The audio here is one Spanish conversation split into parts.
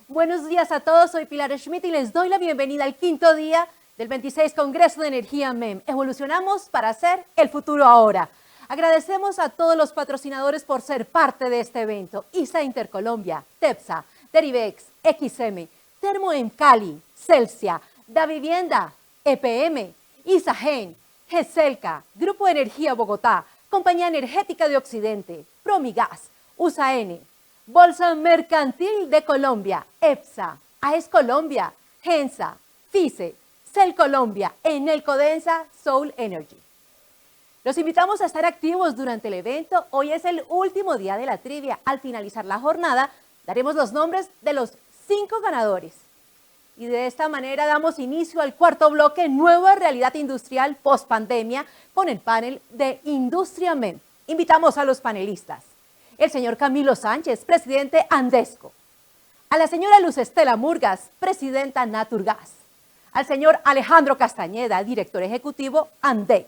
Buenos días a todos, soy Pilar Schmidt y les doy la bienvenida al quinto día del 26 Congreso de Energía MEM. Evolucionamos para hacer el futuro ahora. Agradecemos a todos los patrocinadores por ser parte de este evento. ISA Intercolombia, TEPSA, Derivex, XM, Termoem Cali, Celsia, Da Vivienda, EPM, ISAGEN, GESELCA, Grupo Energía Bogotá, Compañía Energética de Occidente, Promigas, USAN, Bolsa Mercantil de Colombia, EPSA, AES Colombia, GENSA, FICE, CEL Colombia, Enel Codensa, Soul Energy. Los invitamos a estar activos durante el evento. Hoy es el último día de la trivia. Al finalizar la jornada, daremos los nombres de los 5 ganadores. Y de esta manera damos inicio al cuarto bloque, Nueva Realidad Industrial Post-Pandemia, con el panel de Industria MEM. Invitamos a los panelistas. El señor Camilo Sánchez, presidente Andesco. A la señora Luz Estela Murgas, presidenta Naturgas. Al señor Alejandro Castañeda, director ejecutivo ANDEC.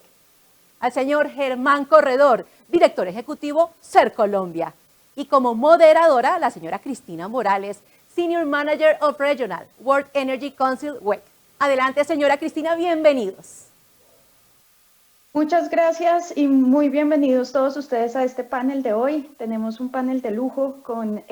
Al señor Germán Corredor, director ejecutivo CER Colombia. Y como moderadora, la señora Cristina Morales, Senior Manager of Regional World Energy Council, WEC. Adelante, señora Cristina, bienvenidos. Muchas gracias y muy bienvenidos todos ustedes a este panel de hoy. Tenemos un panel de lujo con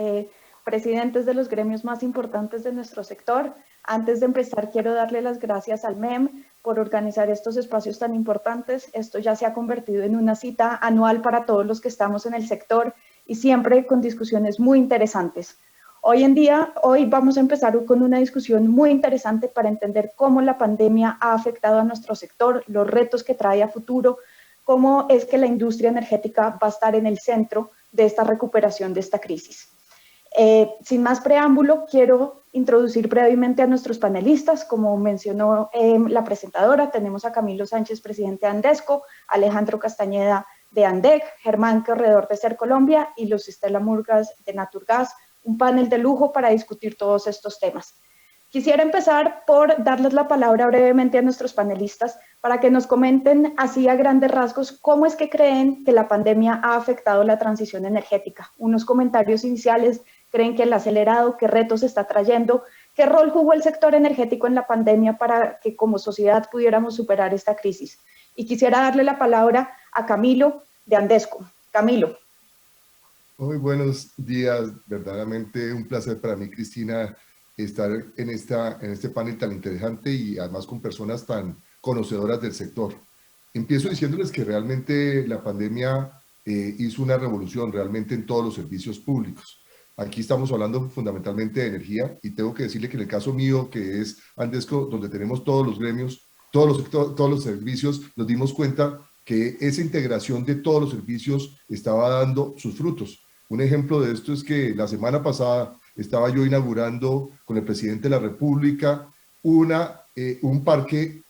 presidentes de los gremios más importantes de nuestro sector. Antes de empezar, quiero darle las gracias al MEM por organizar estos espacios tan importantes. Esto ya se ha convertido en una cita anual para todos los que estamos en el sector y siempre con discusiones muy interesantes. Hoy vamos a empezar con una discusión muy interesante para entender cómo la pandemia ha afectado a nuestro sector, los retos que trae a futuro, cómo es que la industria energética va a estar en el centro de esta recuperación de esta crisis. Sin más preámbulo, quiero introducir brevemente a nuestros panelistas. Como mencionó la presentadora, tenemos a Camilo Sánchez, presidente de Andesco, Alejandro Castañeda de ANDEC, Germán Corredor de CER Colombia y Luz Estela Murgas de Naturgas. Un panel de lujo para discutir todos estos temas. Quisiera empezar por darles la palabra brevemente a nuestros panelistas para que nos comenten así a grandes rasgos cómo es que creen que la pandemia ha afectado la transición energética. Unos comentarios iniciales, creen que el acelerado, qué retos está trayendo, qué rol jugó el sector energético en la pandemia para que como sociedad pudiéramos superar esta crisis. Y quisiera darle la palabra a Camilo de Andesco. Camilo. Muy buenos días, verdaderamente un placer para mí, Cristina, estar en este panel tan interesante y además con personas tan conocedoras del sector. Empiezo diciéndoles que realmente la pandemia hizo una revolución realmente en todos los servicios públicos. Aquí estamos hablando fundamentalmente de energía y tengo que decirle que en el caso mío, que es Andesco, donde tenemos todos los gremios, todos los servicios, nos dimos cuenta que esa integración de todos los servicios estaba dando sus frutos. Un ejemplo de esto es que la semana pasada estaba yo inaugurando con el presidente de la República un parque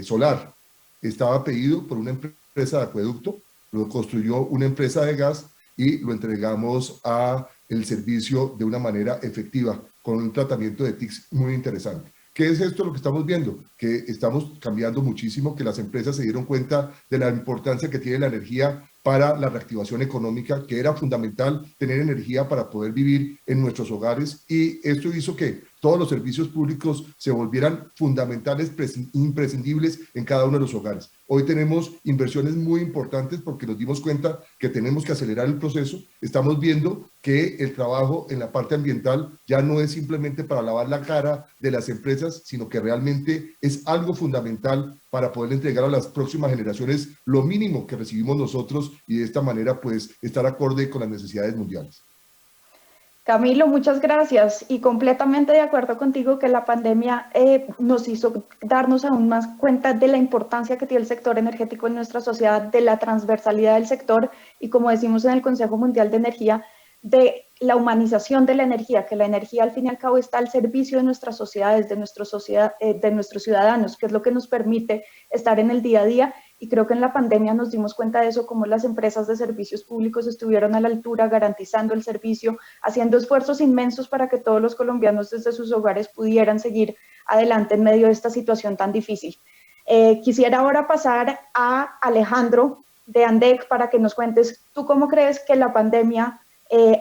solar. Estaba pedido por una empresa de acueducto, lo construyó una empresa de gas y lo entregamos al servicio de una manera efectiva, con un tratamiento de TICs muy interesante. ¿Qué es esto lo que estamos viendo? Que estamos cambiando muchísimo, que las empresas se dieron cuenta de la importancia que tiene la energía para la reactivación económica, que era fundamental tener energía para poder vivir en nuestros hogares, y esto hizo que todos los servicios públicos se volvieran fundamentales, imprescindibles en cada uno de los hogares. Hoy tenemos inversiones muy importantes porque nos dimos cuenta que tenemos que acelerar el proceso. Estamos viendo que el trabajo en la parte ambiental ya no es simplemente para lavar la cara de las empresas, sino que realmente es algo fundamental para poder entregar a las próximas generaciones lo mínimo que recibimos nosotros y de esta manera pues estar acorde con las necesidades mundiales. Camilo, muchas gracias y completamente de acuerdo contigo que la pandemia nos hizo darnos aún más cuenta de la importancia que tiene el sector energético en nuestra sociedad, de la transversalidad del sector y, como decimos en el Consejo Mundial de Energía, de la humanización de la energía, que la energía al fin y al cabo está al servicio de nuestras sociedades, de nuestros ciudadanos, que es lo que nos permite estar en el día a día. Y creo que en la pandemia nos dimos cuenta de eso, cómo las empresas de servicios públicos estuvieron a la altura, garantizando el servicio, haciendo esfuerzos inmensos para que todos los colombianos desde sus hogares pudieran seguir adelante en medio de esta situación tan difícil. Quisiera ahora pasar a Alejandro de ANDEC para que nos cuentes, ¿tú cómo crees que la pandemia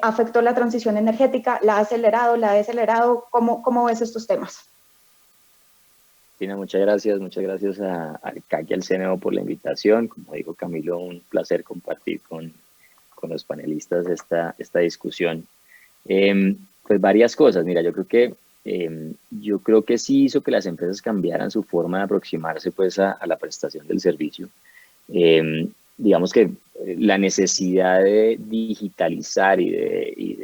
afectó la transición energética, la ha acelerado, la ha desacelerado. ¿Cómo ves estos temas? Tina, muchas gracias al CAC y al CNO por la invitación. Como dijo Camilo, un placer compartir con los panelistas esta discusión. Pues varias cosas, mira, yo creo que sí hizo que las empresas cambiaran su forma de aproximarse pues a la prestación del servicio. Digamos que la necesidad de digitalizar y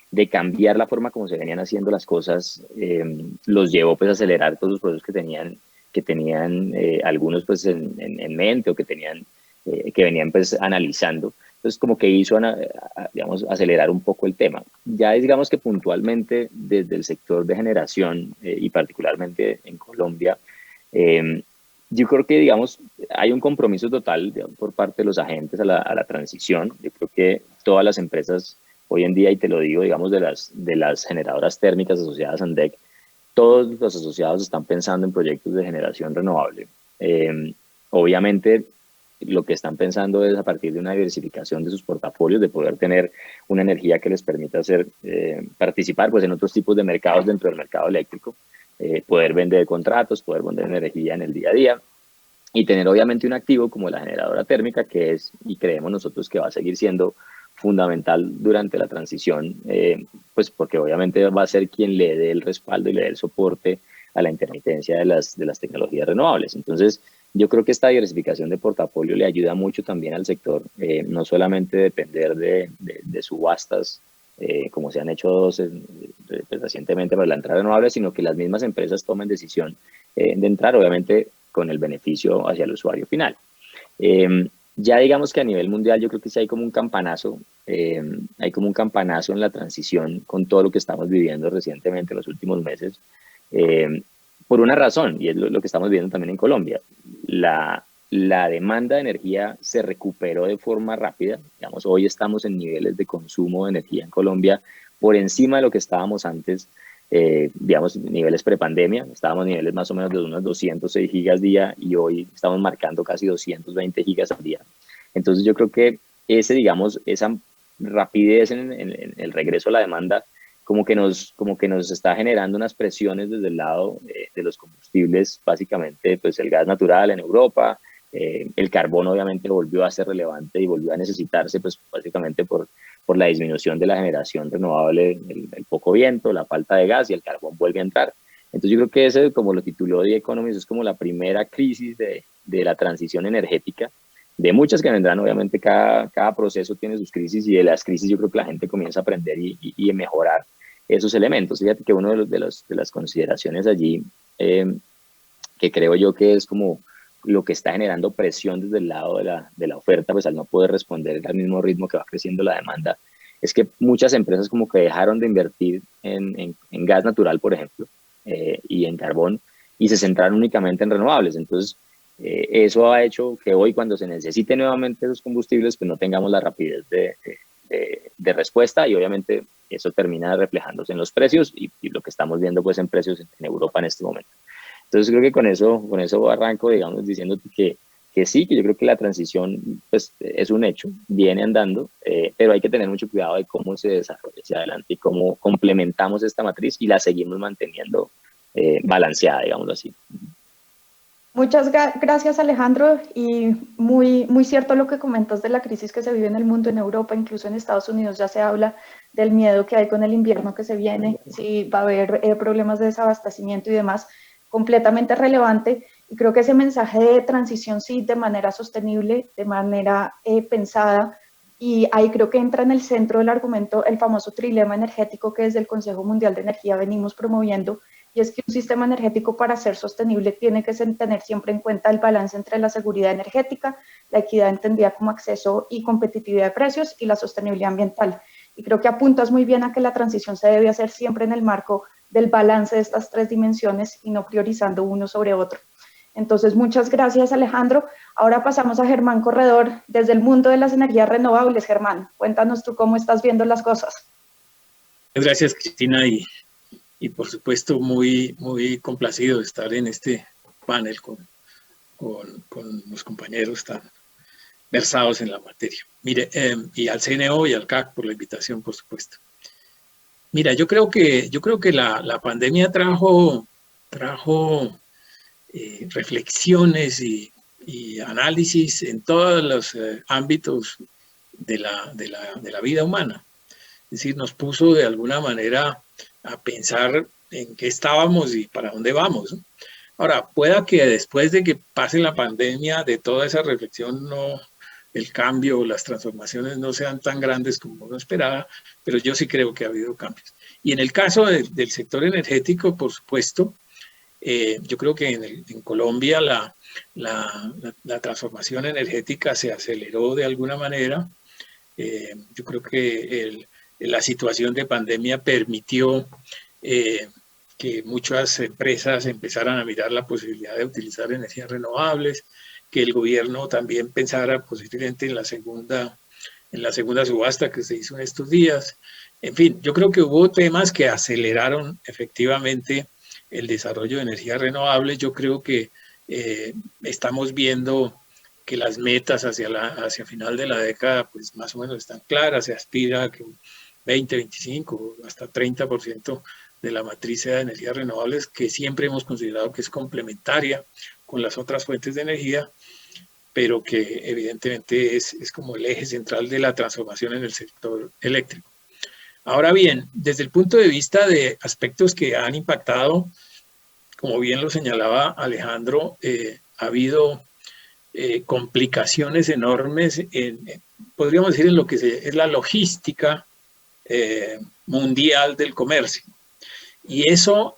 de cambiar la forma como se venían haciendo las cosas los llevó pues a acelerar todos los procesos que tenían algunos pues en mente o que venían pues analizando. Entonces como que hizo digamos acelerar un poco el tema. Ya digamos que puntualmente desde el sector de generación y particularmente en Colombia, yo creo que digamos hay un compromiso total, digamos, por parte de los agentes a la transición. Yo creo que todas las empresas hoy en día, y te lo digo, digamos, de las generadoras térmicas asociadas a ANDEC, todos los asociados están pensando en proyectos de generación renovable. Obviamente, lo que están pensando es a partir de una diversificación de sus portafolios, de poder tener una energía que les permita participar pues, en otros tipos de mercados dentro del mercado eléctrico, poder vender contratos, poder vender energía en el día a día, y tener obviamente un activo como la generadora térmica, que es, y creemos nosotros que va a seguir siendo fundamental durante la transición, pues porque obviamente va a ser quien le dé el respaldo y le dé el soporte a la intermitencia de las tecnologías renovables. Entonces, yo creo que esta diversificación de portafolio le ayuda mucho también al sector, no solamente depender de subastas, como se han hecho recientemente para la entrada renovable, sino que las mismas empresas tomen decisión de entrar, obviamente, con el beneficio hacia el usuario final. Ya digamos que a nivel mundial yo creo que sí hay como un campanazo en la transición con todo lo que estamos viviendo recientemente en los últimos meses, por una razón, y es lo que estamos viendo también en Colombia. La demanda de energía se recuperó de forma rápida. Digamos, hoy estamos en niveles de consumo de energía en Colombia por encima de lo que estábamos antes, digamos, niveles prepandemia. Estábamos en niveles más o menos de unos 206 gigas día y hoy estamos marcando casi 220 gigas al día. Entonces yo creo que esa rapidez en el regreso a la demanda como que nos está generando unas presiones desde el lado de los combustibles, básicamente pues el gas natural en Europa, el carbón obviamente volvió a ser relevante y volvió a necesitarse pues básicamente por la disminución de la generación renovable, el poco viento, la falta de gas, y el carbón vuelve a entrar. Entonces yo creo que ese, como lo tituló The Economist, es como la primera crisis de la transición energética, de muchas que vendrán. Obviamente cada proceso tiene sus crisis, y de las crisis yo creo que la gente comienza a aprender y a mejorar esos elementos. Fíjate que una de las consideraciones allí, que creo yo que es como lo que está generando presión desde el lado de la oferta, pues al no poder responder al mismo ritmo que va creciendo la demanda, es que muchas empresas como que dejaron de invertir en gas natural, por ejemplo, y en carbón, y se centraron únicamente en renovables. Entonces, eso ha hecho que hoy, cuando se necesite nuevamente esos combustibles, pues no tengamos la rapidez de respuesta, y obviamente eso termina reflejándose en los precios y lo que estamos viendo pues en precios en Europa en este momento. Entonces creo que con eso arranco, digamos, diciendo que sí, que yo creo que la transición pues es un hecho, viene andando, pero hay que tener mucho cuidado de cómo se desarrolla hacia adelante y cómo complementamos esta matriz y la seguimos manteniendo balanceada, digámoslo así. Muchas gracias, Alejandro, y muy cierto lo que comentas de la crisis que se vive en el mundo, en Europa, incluso en Estados Unidos ya se habla del miedo que hay con el invierno que se viene, si va a haber problemas de desabastecimiento y demás, completamente relevante. Y creo que ese mensaje de transición sí, de manera sostenible, de manera pensada, y ahí creo que entra en el centro del argumento el famoso trilema energético que desde el Consejo Mundial de Energía venimos promoviendo, y es que un sistema energético, para ser sostenible, tiene que tener siempre en cuenta el balance entre la seguridad energética, la equidad entendida como acceso y competitividad de precios, y la sostenibilidad ambiental. Y creo que apuntas muy bien a que la transición se debe hacer siempre en el marco del balance de estas tres dimensiones y no priorizando uno sobre otro. Entonces, muchas gracias, Alejandro. Ahora pasamos a Germán Corredor, desde el mundo de las energías renovables. Germán, cuéntanos tú cómo estás viendo las cosas. Gracias, Cristina, y por supuesto muy complacido de estar en este panel con los compañeros tan versados en la materia. Mire, y al CNO y al CAC por la invitación, por supuesto. Mira, yo creo que la pandemia trajo reflexiones y análisis en todos los ámbitos de la vida humana. Es decir, nos puso de alguna manera a pensar en qué estábamos y para dónde vamos, ¿no? Ahora, pueda que después de que pase la pandemia, de toda esa reflexión, el cambio o las transformaciones no sean tan grandes como uno esperaba, pero yo sí creo que ha habido cambios. Y en el caso del sector energético, por supuesto, yo creo que en Colombia la transformación energética se aceleró de alguna manera. Yo creo que la situación de pandemia permitió que muchas empresas empezaran a mirar la posibilidad de utilizar energías renovables, que el gobierno también pensara posiblemente en la segunda subasta que se hizo en estos días. En fin, yo creo que hubo temas que aceleraron efectivamente el desarrollo de energías renovables. Yo creo que estamos viendo que las metas hacia final de la década pues más o menos están claras. Se aspira a que 20, 25, hasta 30% de la matriz sea de energías renovables, que siempre hemos considerado que es complementaria con las otras fuentes de energía, pero que evidentemente es como el eje central de la transformación en el sector eléctrico. Ahora bien, desde el punto de vista de aspectos que han impactado, como bien lo señalaba Alejandro, ha habido complicaciones enormes, podríamos decir, en lo que es la logística mundial del comercio. Y eso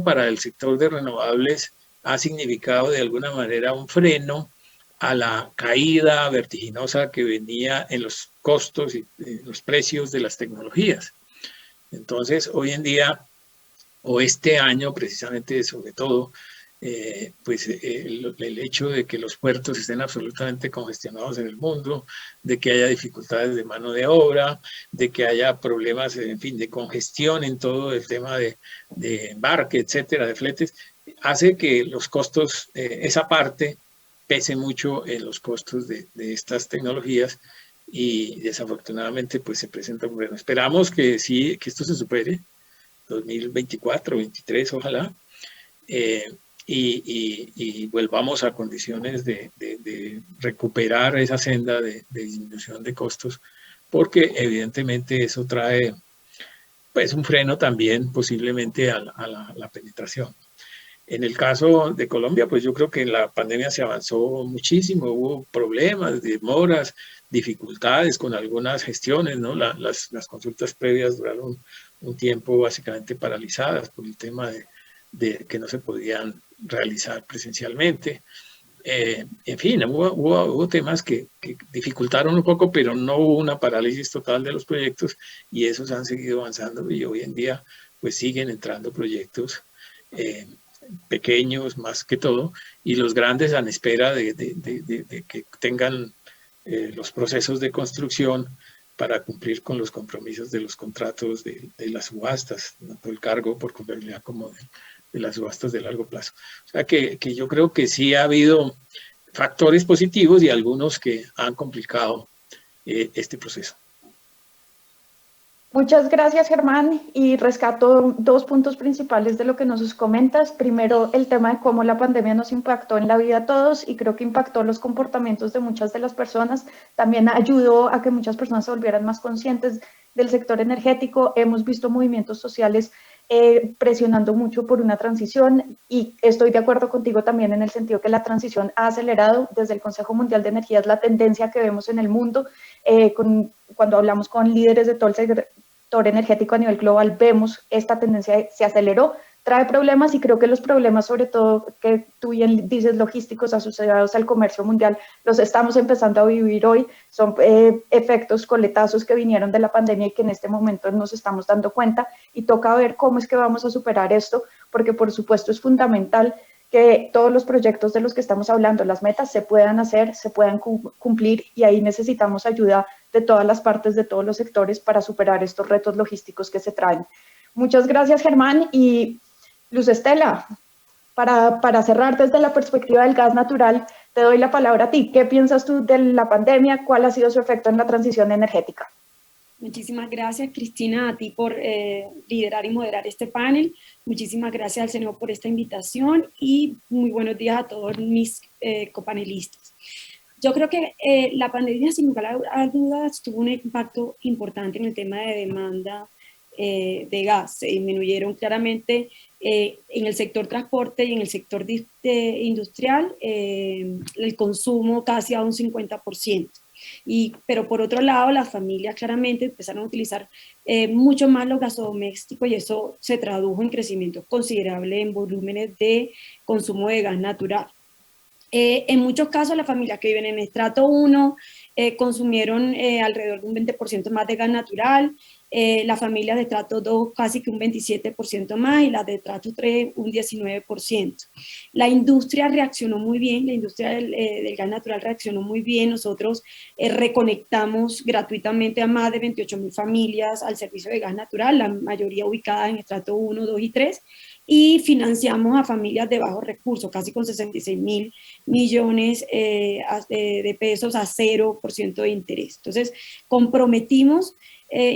para el sector de renovables ha significado de alguna manera un freno a la caída vertiginosa que venía en los costos y los precios de las tecnologías. Entonces, hoy en día, o este año precisamente, sobre todo, pues el hecho de que los puertos estén absolutamente congestionados en el mundo, de que haya dificultades de mano de obra, de que haya problemas, en fin, de congestión en todo el tema de embarque, etcétera, de fletes, hace que los costos, esa parte, pese mucho en los costos de estas tecnologías, y desafortunadamente pues se presenta un problema. Esperamos que sí, que esto se supere, 2024, 2023, ojalá, y volvamos a condiciones de recuperar esa senda de disminución de costos, porque evidentemente eso trae pues un freno también posiblemente a la penetración. En el caso de Colombia, pues yo creo que en la pandemia se avanzó muchísimo, hubo problemas, demoras, dificultades con algunas gestiones, ¿no? Las consultas previas duraron un tiempo básicamente paralizadas por el tema de que no se podían realizar presencialmente. En fin, hubo temas que dificultaron un poco, pero no hubo una parálisis total de los proyectos, y esos han seguido avanzando, y hoy en día pues siguen entrando proyectos pequeños más que todo, y los grandes en espera de que tengan los procesos de construcción para cumplir con los compromisos de los contratos de las subastas, tanto el cargo por confiabilidad como de las subastas de largo plazo. O sea que yo creo que sí ha habido factores positivos y algunos que han complicado este proceso. Muchas gracias, Germán, y rescato dos puntos principales de lo que nos comentas. Primero, el tema de cómo la pandemia nos impactó en la vida a todos, y creo que impactó los comportamientos de muchas de las personas. También ayudó a que muchas personas se volvieran más conscientes del sector energético. Hemos visto movimientos sociales presionando mucho por una transición, y estoy de acuerdo contigo también en el sentido que la transición ha acelerado. Desde el Consejo Mundial de Energía es la tendencia que vemos en el mundo. Cuando hablamos con líderes de todo el sector energético a nivel global, vemos esta tendencia se aceleró, trae problemas, y creo que los problemas, sobre todo que tú bien dices, logísticos asociados al comercio mundial, los estamos empezando a vivir hoy. Son efectos, coletazos que vinieron de la pandemia y que en este momento nos estamos dando cuenta, y toca ver cómo es que vamos a superar esto, porque por supuesto es fundamental que todos los proyectos de los que estamos hablando, las metas, se puedan hacer, se puedan cumplir, y ahí necesitamos ayuda de todas las partes, de todos los sectores, para superar estos retos logísticos que se traen. Muchas gracias, Germán. Y Luz Estela, para cerrar, desde la perspectiva del gas natural, te doy la palabra a ti. ¿Qué piensas tú de la pandemia? ¿Cuál ha sido su efecto en la transición energética? Muchísimas gracias, Cristina, a ti por liderar y moderar este panel. Muchísimas gracias al CNO por esta invitación y muy buenos días a todos mis copanelistas. Yo creo que la pandemia, sin lugar a dudas, tuvo un impacto importante en el tema de demanda de gas. Se disminuyeron claramente en el sector transporte y en el sector industrial el consumo casi a un 50%. Pero por otro lado, las familias claramente empezaron a utilizar mucho más los gasodomésticos y eso se tradujo en crecimiento considerable en volúmenes de consumo de gas natural. En muchos casos, las familias que viven en estrato 1 consumieron alrededor de un 20% más de gas natural, las familias de estrato 2 casi que un 27% más y las de estrato 3 un 19%. La industria reaccionó muy bien, la industria del gas natural reaccionó muy bien. Nosotros reconectamos gratuitamente a más de 28.000 familias al servicio de gas natural, la mayoría ubicadas en estrato 1, 2 y 3, y financiamos a familias de bajos recursos, casi con 66.000 millones de pesos a 0% de interés. Entonces,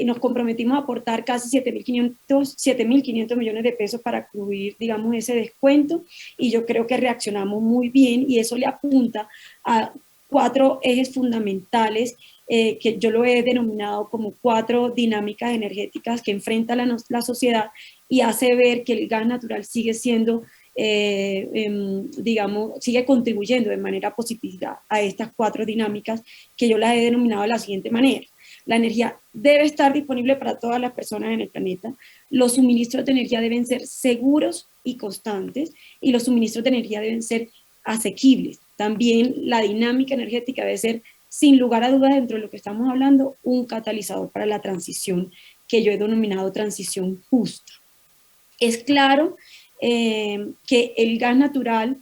nos comprometimos a aportar casi 7.500 millones de pesos para cubrir, digamos, ese descuento, y yo creo que reaccionamos muy bien, y eso le apunta a 4 ejes fundamentales que yo lo he denominado como 4 dinámicas energéticas que enfrenta la sociedad y hace ver que el gas natural sigue siendo, digamos, sigue contribuyendo de manera positiva a estas 4 dinámicas que yo las he denominado de la siguiente manera. La energía debe estar disponible para todas las personas en el planeta, los suministros de energía deben ser seguros y constantes, y los suministros de energía deben ser asequibles. También la dinámica energética debe ser, sin lugar a dudas, dentro de lo que estamos hablando, un catalizador para la transición que yo he denominado transición justa. Es claro que el gas natural,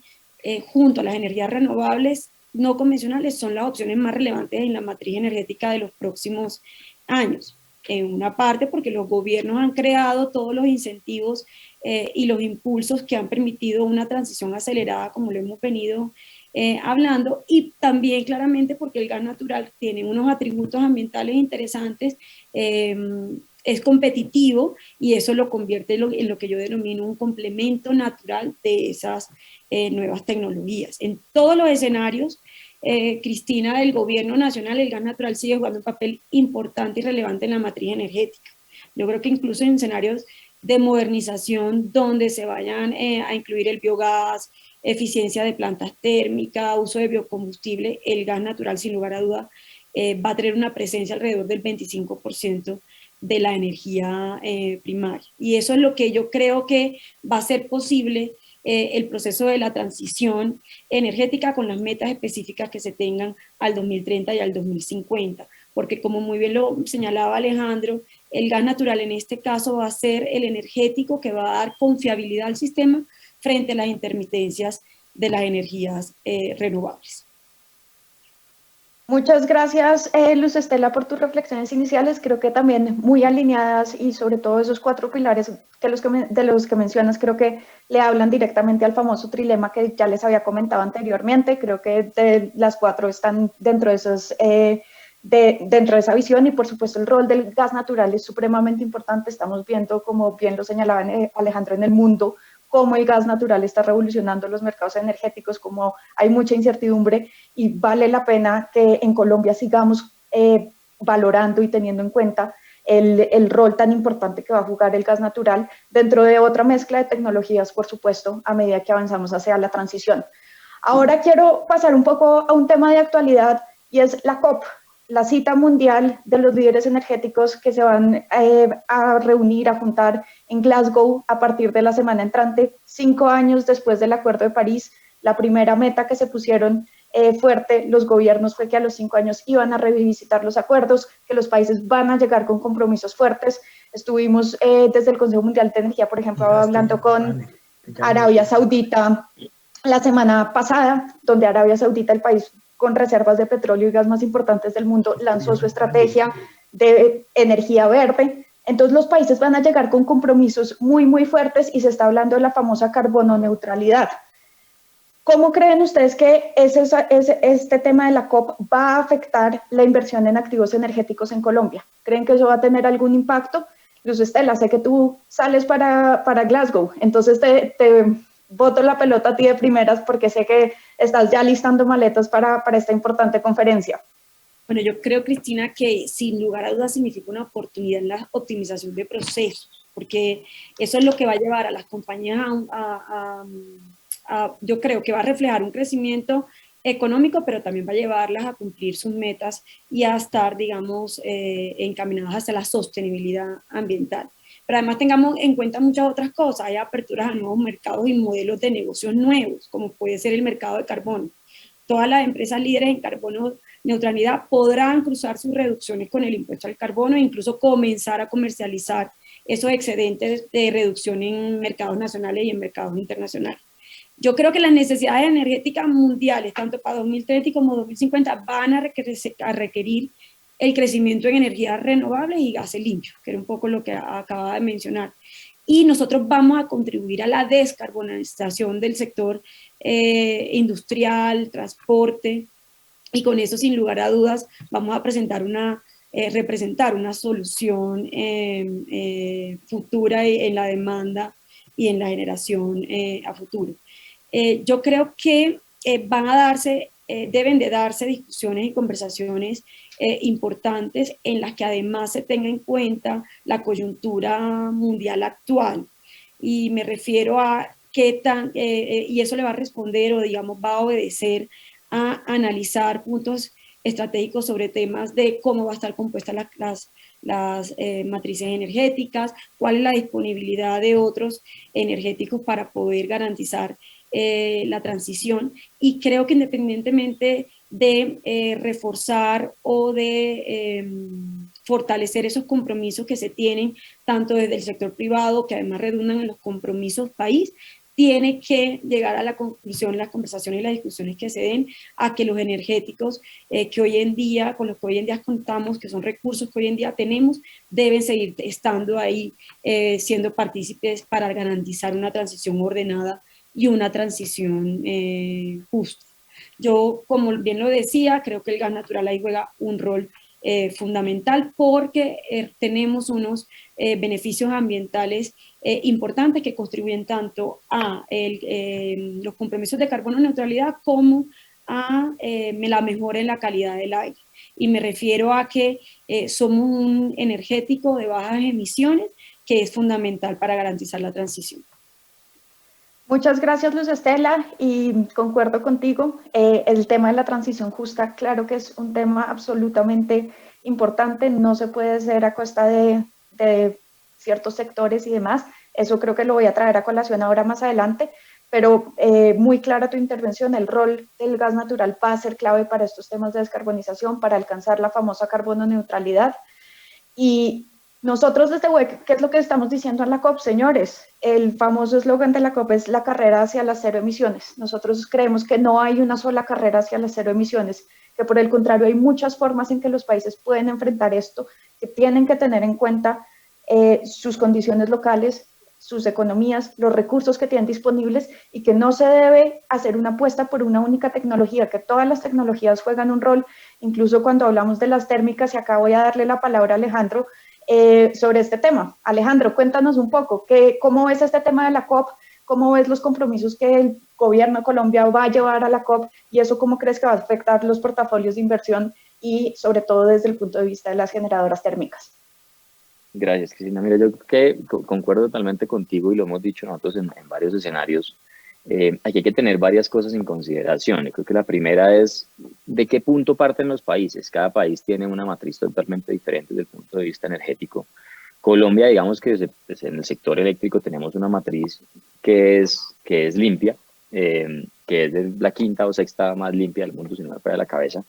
junto a las energías renovables no convencionales, son las opciones más relevantes en la matriz energética de los próximos años. En una parte porque los gobiernos han creado todos los incentivos y los impulsos que han permitido una transición acelerada, como lo hemos venido hablando, y también claramente porque el gas natural tiene unos atributos ambientales interesantes, es competitivo, y eso lo convierte en lo que yo denomino un complemento natural de esas nuevas tecnologías. En todos los escenarios, Cristina, del gobierno nacional, el gas natural sigue jugando un papel importante y relevante en la matriz energética. Yo creo que incluso en escenarios de modernización donde se vayan a incluir el biogás, eficiencia de plantas térmicas, uso de biocombustible, el gas natural sin lugar a duda va a tener una presencia alrededor del 25% de la energía primaria. Y eso es lo que yo creo que va a ser posible el proceso de la transición energética con las metas específicas que se tengan al 2030 y al 2050. Porque como muy bien lo señalaba Alejandro, el gas natural en este caso va a ser el energético que va a dar confiabilidad al sistema frente a las intermitencias de las energías renovables. Muchas gracias, Luz Estela, por tus reflexiones iniciales. Creo que también muy alineadas, y sobre todo esos 4 pilares de los que mencionas, creo que le hablan directamente al famoso trilema que ya les había comentado anteriormente. Creo que las 4 están dentro de esa visión, y por supuesto el rol del gas natural es supremamente importante. Estamos viendo, como bien lo señalaba Alejandro, en el mundo, cómo el gas natural está revolucionando los mercados energéticos, cómo hay mucha incertidumbre, y vale la pena que en Colombia sigamos valorando y teniendo en cuenta el rol tan importante que va a jugar el gas natural dentro de otra mezcla de tecnologías, por supuesto, a medida que avanzamos hacia la transición. Ahora quiero pasar un poco a un tema de actualidad, y es la COP, la cita mundial de los líderes energéticos que se van a reunir, a juntar en Glasgow a partir de la semana entrante, 5 años después del Acuerdo de París. La primera meta que se pusieron fuerte los gobiernos fue que a los 5 años iban a revisitar los acuerdos, que los países van a llegar con compromisos fuertes. Estuvimos desde el Consejo Mundial de Energía, por ejemplo, hablando con Arabia Saudita la semana pasada, donde Arabia Saudita, el país con reservas de petróleo y gas más importantes del mundo, lanzó su estrategia de energía verde. Entonces los países van a llegar con compromisos muy, muy fuertes, y se está hablando de la famosa carbono neutralidad. ¿Cómo creen ustedes que este tema de la COP va a afectar la inversión en activos energéticos en Colombia? ¿Creen que eso va a tener algún impacto? Luz Estela, sé que tú sales para Glasgow, entonces te boto la pelota a ti de primeras porque sé que estás ya listando maletas para esta importante conferencia. Bueno, yo creo, Cristina, que sin lugar a dudas significa una oportunidad en la optimización de procesos, porque eso es lo que va a llevar a las compañías yo creo que va a reflejar un crecimiento económico, pero también va a llevarlas a cumplir sus metas y a estar, digamos, encaminadas hacia la sostenibilidad ambiental. Pero además tengamos en cuenta muchas otras cosas. Hay aperturas a nuevos mercados y modelos de negocios nuevos, como puede ser el mercado de carbono. Todas las empresas líderes en carbono neutralidad podrán cruzar sus reducciones con el impuesto al carbono e incluso comenzar a comercializar esos excedentes de reducción en mercados nacionales y en mercados internacionales. Yo creo que las necesidades energéticas mundiales, tanto para 2030 como 2050, van a requerir el crecimiento en energías renovables y gases limpios, que era un poco lo que acababa de mencionar. Y nosotros vamos a contribuir a la descarbonización del sector industrial, transporte, y con eso, sin lugar a dudas, vamos a representar una solución futura en la demanda y en la generación a futuro. Yo creo que deben de darse discusiones y conversaciones importantes en las que además se tenga en cuenta la coyuntura mundial actual. Y me refiero a y eso le va a responder o digamos va a obedecer a analizar puntos estratégicos sobre temas de cómo va a estar compuestas las matrices energéticas, cuál es la disponibilidad de otros energéticos para poder garantizar la transición. Y creo que independientemente de reforzar o de fortalecer esos compromisos que se tienen tanto desde el sector privado, que además redundan en los compromisos país, tiene que llegar a la conclusión, las conversaciones y las discusiones que se den, a que los energéticos que hoy en día, con los que hoy en día contamos, que son recursos que hoy en día tenemos, deben seguir estando ahí, siendo partícipes para garantizar una transición ordenada y una transición justa. Yo, como bien lo decía, creo que el gas natural ahí juega un rol fundamental porque tenemos unos beneficios ambientales importantes que contribuyen tanto a los compromisos de carbono neutralidad como a la mejora en la calidad del aire. Y me refiero a que somos un energético de bajas emisiones que es fundamental para garantizar la transición. Muchas gracias, Luz Estela, y concuerdo contigo. El tema de la transición justa, claro que es un tema absolutamente importante, no se puede hacer a costa de ciertos sectores y demás. Eso creo que lo voy a traer a colación ahora más adelante, pero muy clara tu intervención, el rol del gas natural va a ser clave para estos temas de descarbonización, para alcanzar la famosa carbono neutralidad. Y nosotros desde WEC, ¿qué es lo que estamos diciendo en la COP, señores? El famoso eslogan de la COP es la carrera hacia las cero emisiones. Nosotros creemos que no hay una sola carrera hacia las cero emisiones, que por el contrario hay muchas formas en que los países pueden enfrentar esto, que tienen que tener en cuenta sus condiciones locales, sus economías, los recursos que tienen disponibles y que no se debe hacer una apuesta por una única tecnología, que todas las tecnologías juegan un rol, incluso cuando hablamos de las térmicas, y acá voy a darle la palabra a Alejandro sobre este tema. Alejandro, cuéntanos un poco, ¿cómo ves este tema de la COP? ¿Cómo ves los compromisos que el gobierno de Colombia va a llevar a la COP? Y eso, ¿cómo crees que va a afectar los portafolios de inversión y sobre todo desde el punto de vista de las generadoras térmicas? Gracias, Cristina. Mira, yo creo que concuerdo totalmente contigo y lo hemos dicho nosotros en varios escenarios. Aquí hay que tener varias cosas en consideración. Yo creo que la primera es de qué punto parten los países. Cada país tiene una matriz totalmente diferente desde el punto de vista energético. Colombia, digamos que en el sector eléctrico tenemos una matriz que es limpia, que es la quinta o sexta más limpia del mundo, si no me falla la cabeza.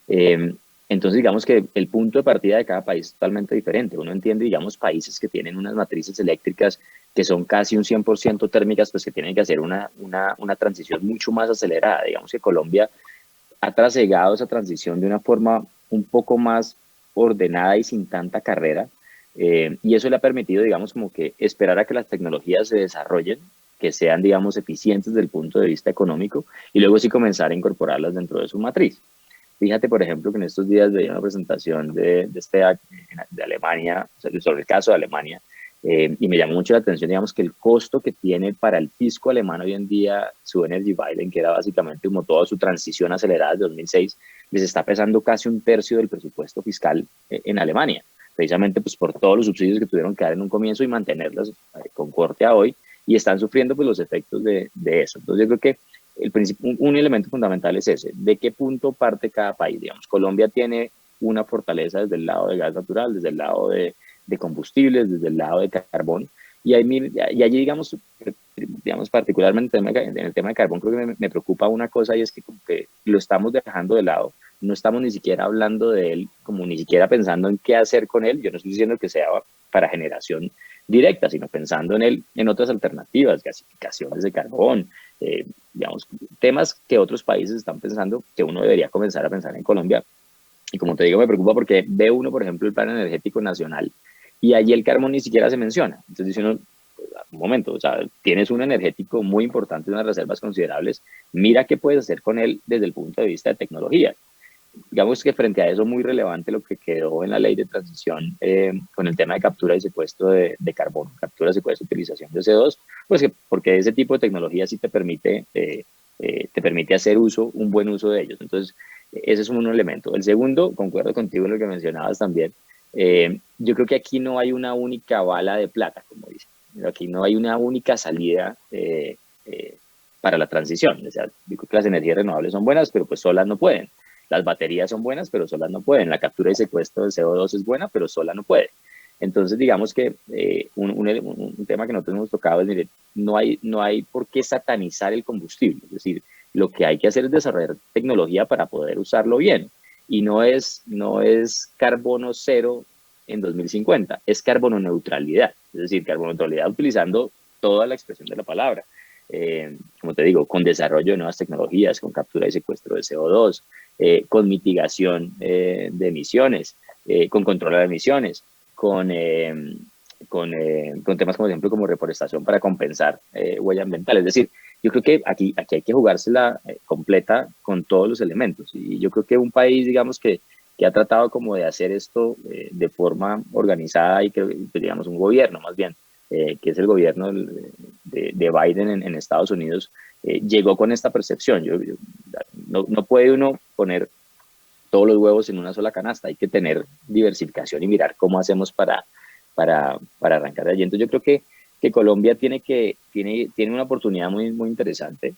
Entonces, digamos que el punto de partida de cada país es totalmente diferente. Uno entiende, digamos, países que tienen unas matrices eléctricas que son casi un 100% térmicas, pues que tienen que hacer una transición mucho más acelerada. Digamos que Colombia ha trasegado esa transición de una forma un poco más ordenada y sin tanta carrera. Y eso le ha permitido, digamos, como que esperar a que las tecnologías se desarrollen, que sean, digamos, eficientes desde el punto de vista económico, y luego sí comenzar a incorporarlas dentro de su matriz. Fíjate, por ejemplo, que en estos días veía una presentación de Alemania, sobre el caso de Alemania, y me llamó mucho la atención, digamos, que el costo que tiene para el fisco alemán hoy en día su Energiewende, que era básicamente como toda su transición acelerada de 2006, les está pesando casi un tercio del presupuesto fiscal en Alemania, precisamente pues por todos los subsidios que tuvieron que dar en un comienzo y mantenerlos con corte a hoy, y están sufriendo pues los efectos de eso. Entonces yo creo que un elemento fundamental es ese, de qué punto parte cada país. Digamos, Colombia tiene una fortaleza desde el lado de gas natural, desde el lado de combustibles, desde el lado de carbón, y allí digamos particularmente en el tema de carbón, creo que me preocupa una cosa, y es que como que lo estamos dejando de lado, no estamos ni siquiera hablando de él, como ni siquiera pensando en qué hacer con él. Yo no estoy diciendo que sea para generación directa, sino pensando en otras alternativas, gasificaciones de carbón, digamos, temas que otros países están pensando, que uno debería comenzar a pensar en Colombia. Y como te digo, me preocupa porque ve uno, por ejemplo, el Plan Energético Nacional, y allí el carbón ni siquiera se menciona. Entonces dice uno, un momento, o sea, tienes un energético muy importante, unas reservas considerables, mira qué puedes hacer con él desde el punto de vista de tecnología. Digamos que frente a eso, muy relevante lo que quedó en la ley de transición con el tema de captura y secuestro de carbono, captura, secuestro, utilización de CO2, pues porque ese tipo de tecnología sí te permite hacer un buen uso de ellos. Entonces, ese es un elemento. El segundo, concuerdo contigo en lo que mencionabas también, yo creo que aquí no hay una única bala de plata, como dicen. Aquí no hay una única salida para la transición. O sea, yo creo que las energías renovables son buenas, pero pues solas no pueden. Las baterías son buenas, pero solas no pueden. La captura y secuestro de CO2 es buena, pero sola no puede. Entonces, digamos que un tema que nosotros hemos tocado es, mire, no hay por qué satanizar el combustible. Es decir, lo que hay que hacer es desarrollar tecnología para poder usarlo bien. Y no es carbono cero en 2050, es carbono neutralidad. Es decir, carbono neutralidad utilizando toda la expresión de la palabra. Como te digo, con desarrollo de nuevas tecnologías, con captura y secuestro de CO2, con mitigación de emisiones, con control de emisiones, con temas, como ejemplo, como reforestación para compensar huella ambiental. Es decir, yo creo que aquí hay que jugársela completa con todos los elementos. Y yo creo que un país, digamos, que ha tratado como de hacer esto de forma organizada, y que, digamos, un gobierno más bien, que es el gobierno de Biden en Estados Unidos, llegó con esta percepción. No puede uno poner todos los huevos en una sola canasta, hay que tener diversificación y mirar cómo hacemos para arrancar de allí. Entonces yo creo que Colombia tiene una oportunidad muy, muy interesante.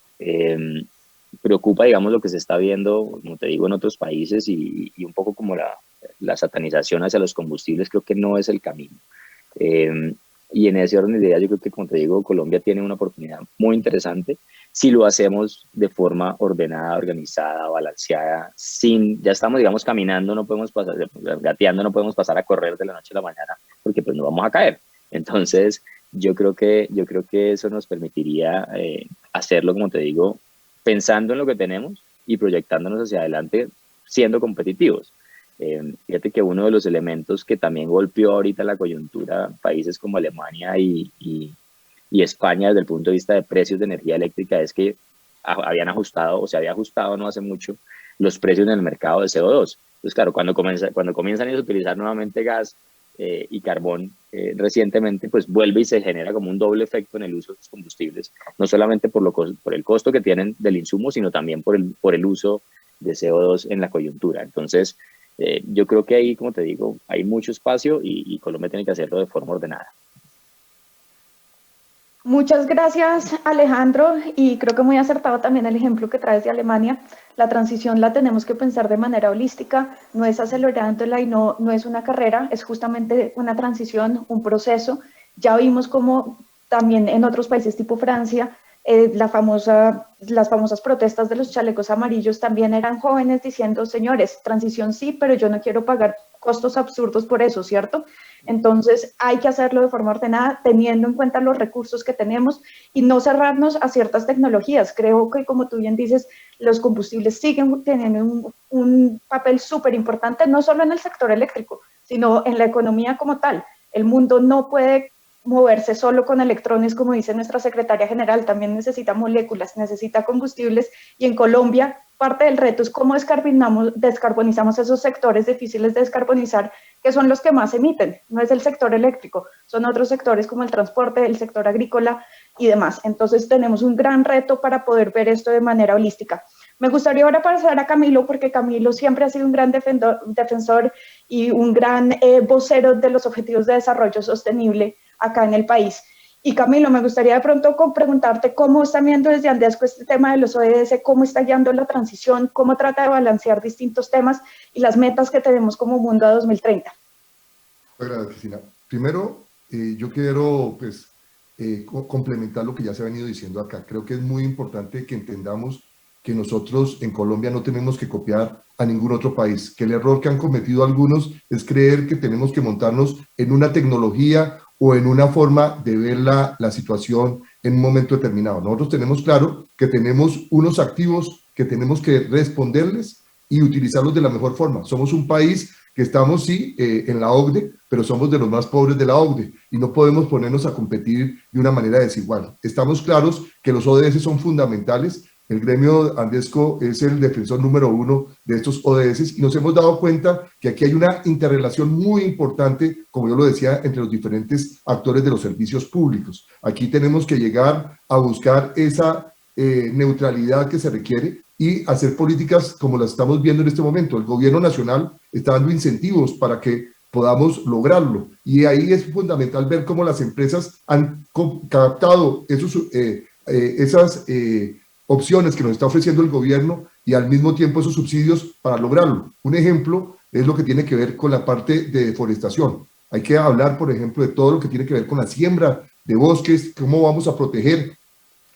Preocupa, digamos, lo que se está viendo, como te digo, en otros países, y un poco como la satanización hacia los combustibles. Creo que no es el camino. Y en ese orden de ideas, yo creo que, como te digo, Colombia tiene una oportunidad muy interesante si lo hacemos de forma ordenada, organizada, balanceada, ya estamos, digamos, caminando, no podemos pasar, gateando, no podemos pasar a correr de la noche a la mañana, porque pues no vamos a caer. Entonces, yo creo que eso nos permitiría hacerlo, como te digo, pensando en lo que tenemos y proyectándonos hacia adelante, siendo competitivos. Fíjate que uno de los elementos que también golpeó ahorita la coyuntura países como Alemania y España desde el punto de vista de precios de energía eléctrica es que habían ajustado, o se había ajustado no hace mucho, los precios en el mercado de CO2. Entonces, claro, cuando comienzan a utilizar nuevamente gas y carbón recientemente, pues vuelve y se genera como un doble efecto en el uso de los combustibles, no solamente por el costo que tienen del insumo, sino también por el uso de CO2 en la coyuntura. Entonces, yo creo que ahí, como te digo, hay mucho espacio y Colombia tiene que hacerlo de forma ordenada. Muchas gracias, Alejandro, y creo que muy acertado también el ejemplo que traes de Alemania. La transición la tenemos que pensar de manera holística, no es acelerándola y no es una carrera, es justamente una transición, un proceso. Ya vimos como también en otros países tipo Francia, las famosas protestas de los chalecos amarillos también eran jóvenes diciendo, señores, transición sí, pero yo no quiero pagar costos absurdos por eso, ¿cierto? Entonces hay que hacerlo de forma ordenada, teniendo en cuenta los recursos que tenemos y no cerrarnos a ciertas tecnologías. Creo que, como tú bien dices, los combustibles siguen teniendo un papel súper importante, no solo en el sector eléctrico, sino en la economía como tal. El mundo no puede moverse solo con electrones, como dice nuestra secretaria general, también necesita moléculas, necesita combustibles, y en Colombia parte del reto es cómo descarbonizamos esos sectores difíciles de descarbonizar, que son los que más emiten. No es el sector eléctrico, son otros sectores como el transporte, el sector agrícola y demás. Entonces tenemos un gran reto para poder ver esto de manera holística. Me gustaría ahora pasar a Camilo, porque Camilo siempre ha sido un gran defensor y un gran vocero de los objetivos de desarrollo sostenible acá en el país. Y Camilo, me gustaría de pronto preguntarte cómo están viendo desde Andesco este tema de los ODS, cómo está guiando la transición, cómo trata de balancear distintos temas y las metas que tenemos como mundo a 2030. Gracias, Cristina. Primero, yo quiero pues, complementar lo que ya se ha venido diciendo acá. Creo que es muy importante que entendamos que nosotros en Colombia no tenemos que copiar a ningún otro país, que el error que han cometido algunos es creer que tenemos que montarnos en una tecnología o en una forma de ver la situación en un momento determinado. Nosotros tenemos claro que tenemos unos activos que tenemos que responderles y utilizarlos de la mejor forma. Somos un país que estamos, sí, en la OCDE, pero somos de los más pobres de la OCDE y no podemos ponernos a competir de una manera desigual. Estamos claros que los ODS son fundamentales. El gremio Andesco es el defensor número 1 de estos ODS y nos hemos dado cuenta que aquí hay una interrelación muy importante, como yo lo decía, entre los diferentes actores de los servicios públicos. Aquí tenemos que llegar a buscar esa neutralidad que se requiere y hacer políticas como las estamos viendo en este momento. El gobierno nacional está dando incentivos para que podamos lograrlo y ahí es fundamental ver cómo las empresas han captado esas opciones que nos está ofreciendo el gobierno y al mismo tiempo esos subsidios para lograrlo. Un ejemplo es lo que tiene que ver con la parte de deforestación. Hay que hablar, por ejemplo, de todo lo que tiene que ver con la siembra de bosques, cómo vamos a proteger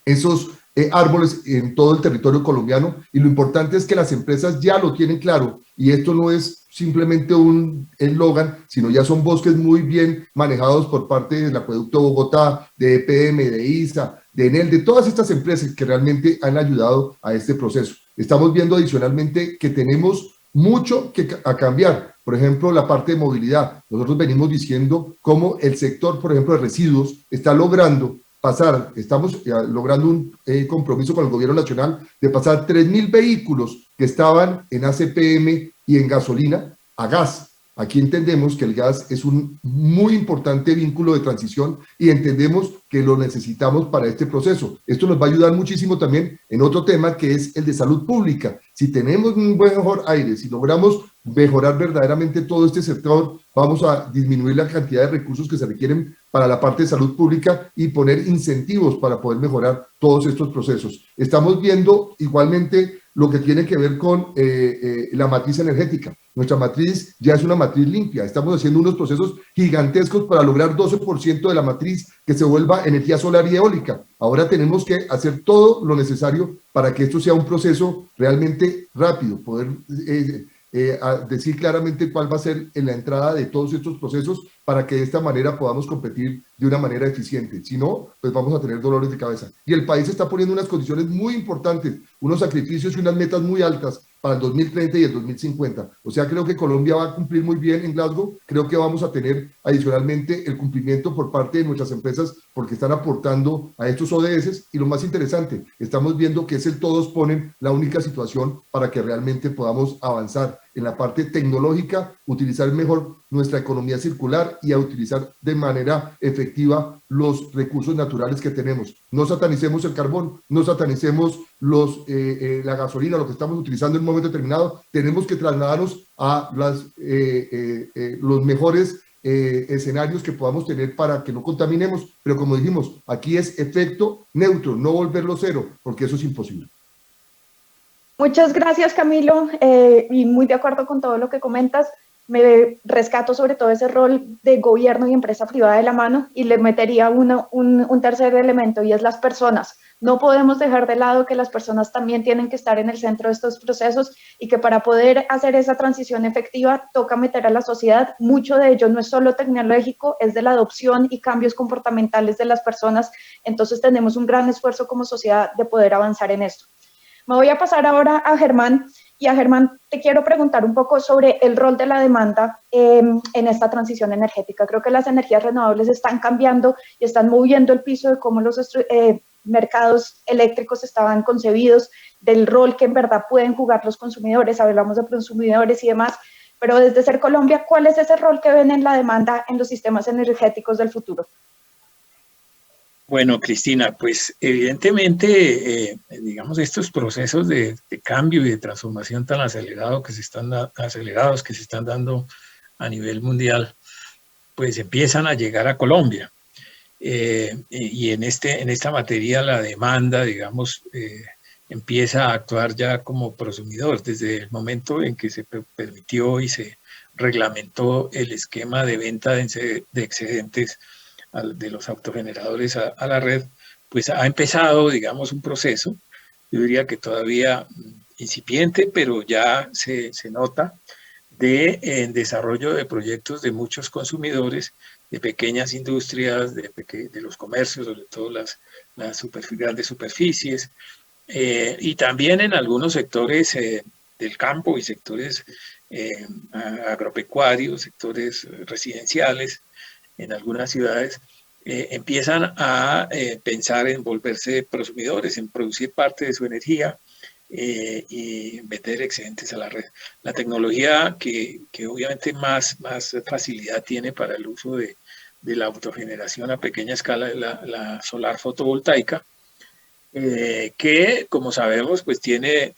esos árboles en todo el territorio colombiano, y lo importante es que las empresas ya lo tienen claro y esto no es simplemente un eslogan, sino ya son bosques muy bien manejados por parte del Acueducto Bogotá, de EPM, de ISA, de Enel, de todas estas empresas que realmente han ayudado a este proceso. Estamos viendo adicionalmente que tenemos mucho a cambiar, por ejemplo, la parte de movilidad. Nosotros venimos diciendo cómo el sector, por ejemplo, de residuos está logrando pasar, estamos logrando un compromiso con el gobierno nacional de pasar 3.000 vehículos que estaban en ACPM y en gasolina a gas. Aquí entendemos que el gas es un muy importante vínculo de transición y entendemos que lo necesitamos para este proceso. Esto nos va a ayudar muchísimo también en otro tema que es el de salud pública. Si tenemos un mejor aire, si logramos mejorar verdaderamente todo este sector, vamos a disminuir la cantidad de recursos que se requieren para la parte de salud pública y poner incentivos para poder mejorar todos estos procesos. Estamos viendo igualmente lo que tiene que ver con la matriz energética. Nuestra matriz ya es una matriz limpia. Estamos haciendo unos procesos gigantescos para lograr 12% de la matriz que se vuelva energía solar y eólica. Ahora tenemos que hacer todo lo necesario para que esto sea un proceso realmente rápido, poder decir claramente cuál va a ser en la entrada de todos estos procesos para que de esta manera podamos competir de una manera eficiente. Si no, pues vamos a tener dolores de cabeza. Y el país está poniendo unas condiciones muy importantes, unos sacrificios y unas metas muy altas para el 2030 y el 2050. O sea, creo que Colombia va a cumplir muy bien en Glasgow. Creo que vamos a tener adicionalmente el cumplimiento por parte de nuestras empresas porque están aportando a estos ODS. Y lo más interesante, estamos viendo que es el todos ponen la única situación para que realmente podamos avanzar en la parte tecnológica, utilizar mejor nuestra economía circular y a utilizar de manera efectiva los recursos naturales que tenemos. No satanicemos el carbón, no satanicemos la gasolina, lo que estamos utilizando en un momento determinado. Tenemos que trasladarnos a los mejores escenarios que podamos tener para que no contaminemos, pero como dijimos, aquí es efecto neutro, no volverlo cero, porque eso es imposible. Muchas gracias, Camilo, y muy de acuerdo con todo lo que comentas. Me rescato sobre todo ese rol de gobierno y empresa privada de la mano y le metería un tercer elemento y es las personas. No podemos dejar de lado que las personas también tienen que estar en el centro de estos procesos y que para poder hacer esa transición efectiva toca meter a la sociedad. Mucho de ello no es solo tecnológico, es de la adopción y cambios comportamentales de las personas. Entonces tenemos un gran esfuerzo como sociedad de poder avanzar en esto. Me voy a pasar ahora a Germán Y a Germán, te quiero preguntar un poco sobre el rol de la demanda en esta transición energética. Creo que las energías renovables están cambiando y están moviendo el piso de cómo los mercados eléctricos estaban concebidos, del rol que en verdad pueden jugar los consumidores. Hablamos de consumidores y demás, pero desde Ser Colombia, ¿cuál es ese rol que ven en la demanda en los sistemas energéticos del futuro? Bueno, Cristina, pues evidentemente, digamos, estos procesos de cambio y de transformación tan acelerados que se están dando a nivel mundial, pues empiezan a llegar a Colombia. Y en esta materia la demanda, digamos, empieza a actuar ya como prosumidor desde el momento en que se permitió y se reglamentó el esquema de venta de excedentes de los autogeneradores a la red, pues ha empezado, digamos, un proceso, yo diría que todavía incipiente, pero ya se nota, de desarrollo de proyectos de muchos consumidores, de pequeñas industrias, de los comercios, sobre todo las grandes superficies, y también en algunos sectores del campo y sectores agropecuarios, sectores residenciales, en algunas ciudades, empiezan a pensar en volverse prosumidores, en producir parte de su energía y vender excedentes a la red. La tecnología que obviamente más facilidad tiene para el uso de la autogeneración a pequeña escala es la solar fotovoltaica, que como sabemos pues tiene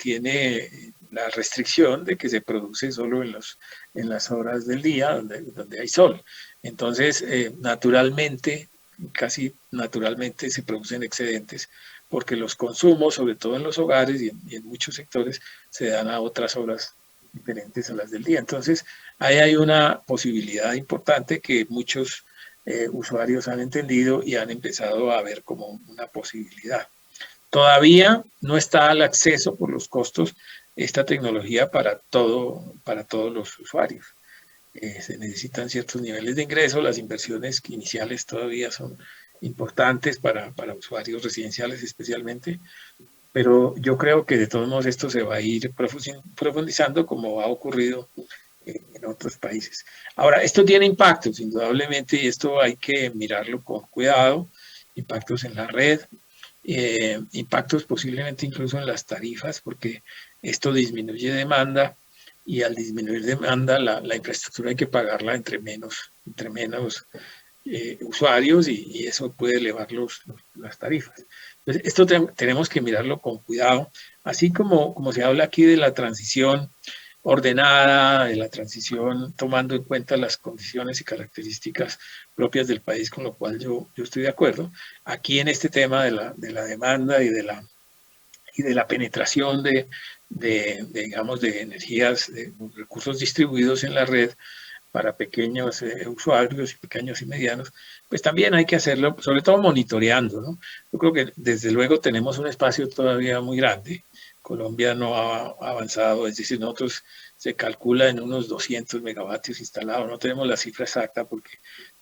la restricción de que se produce solo en las horas del día donde hay sol. Entonces, naturalmente, casi naturalmente se producen excedentes porque los consumos, sobre todo en los hogares y en muchos sectores, se dan a otras horas diferentes a las del día. Entonces, ahí hay una posibilidad importante que muchos usuarios han entendido y han empezado a ver como una posibilidad. Todavía no está al acceso por los costos esta tecnología para todos los usuarios. Se necesitan ciertos niveles de ingreso, las inversiones iniciales todavía son importantes para usuarios residenciales especialmente, pero yo creo que de todos modos esto se va a ir profundizando como ha ocurrido en otros países. Ahora, esto tiene impactos indudablemente y esto hay que mirarlo con cuidado, impactos en la red, impactos posiblemente incluso en las tarifas, porque esto disminuye demanda y al disminuir demanda la infraestructura hay que pagarla entre menos usuarios y eso puede elevar las tarifas. Entonces, esto tenemos que mirarlo con cuidado, así como se habla aquí de la transición ordenada, de la transición tomando en cuenta las condiciones y características propias del país, con lo cual yo estoy de acuerdo. Aquí en este tema de la demanda y de la penetración digamos, de energías, de recursos distribuidos en la red para pequeños usuarios y pequeños y medianos, pues también hay que hacerlo, sobre todo monitoreando, ¿no? Yo creo que desde luego tenemos un espacio todavía muy grande. Colombia no ha avanzado, es decir, nosotros se calcula en unos 200 megavatios instalados, no tenemos la cifra exacta porque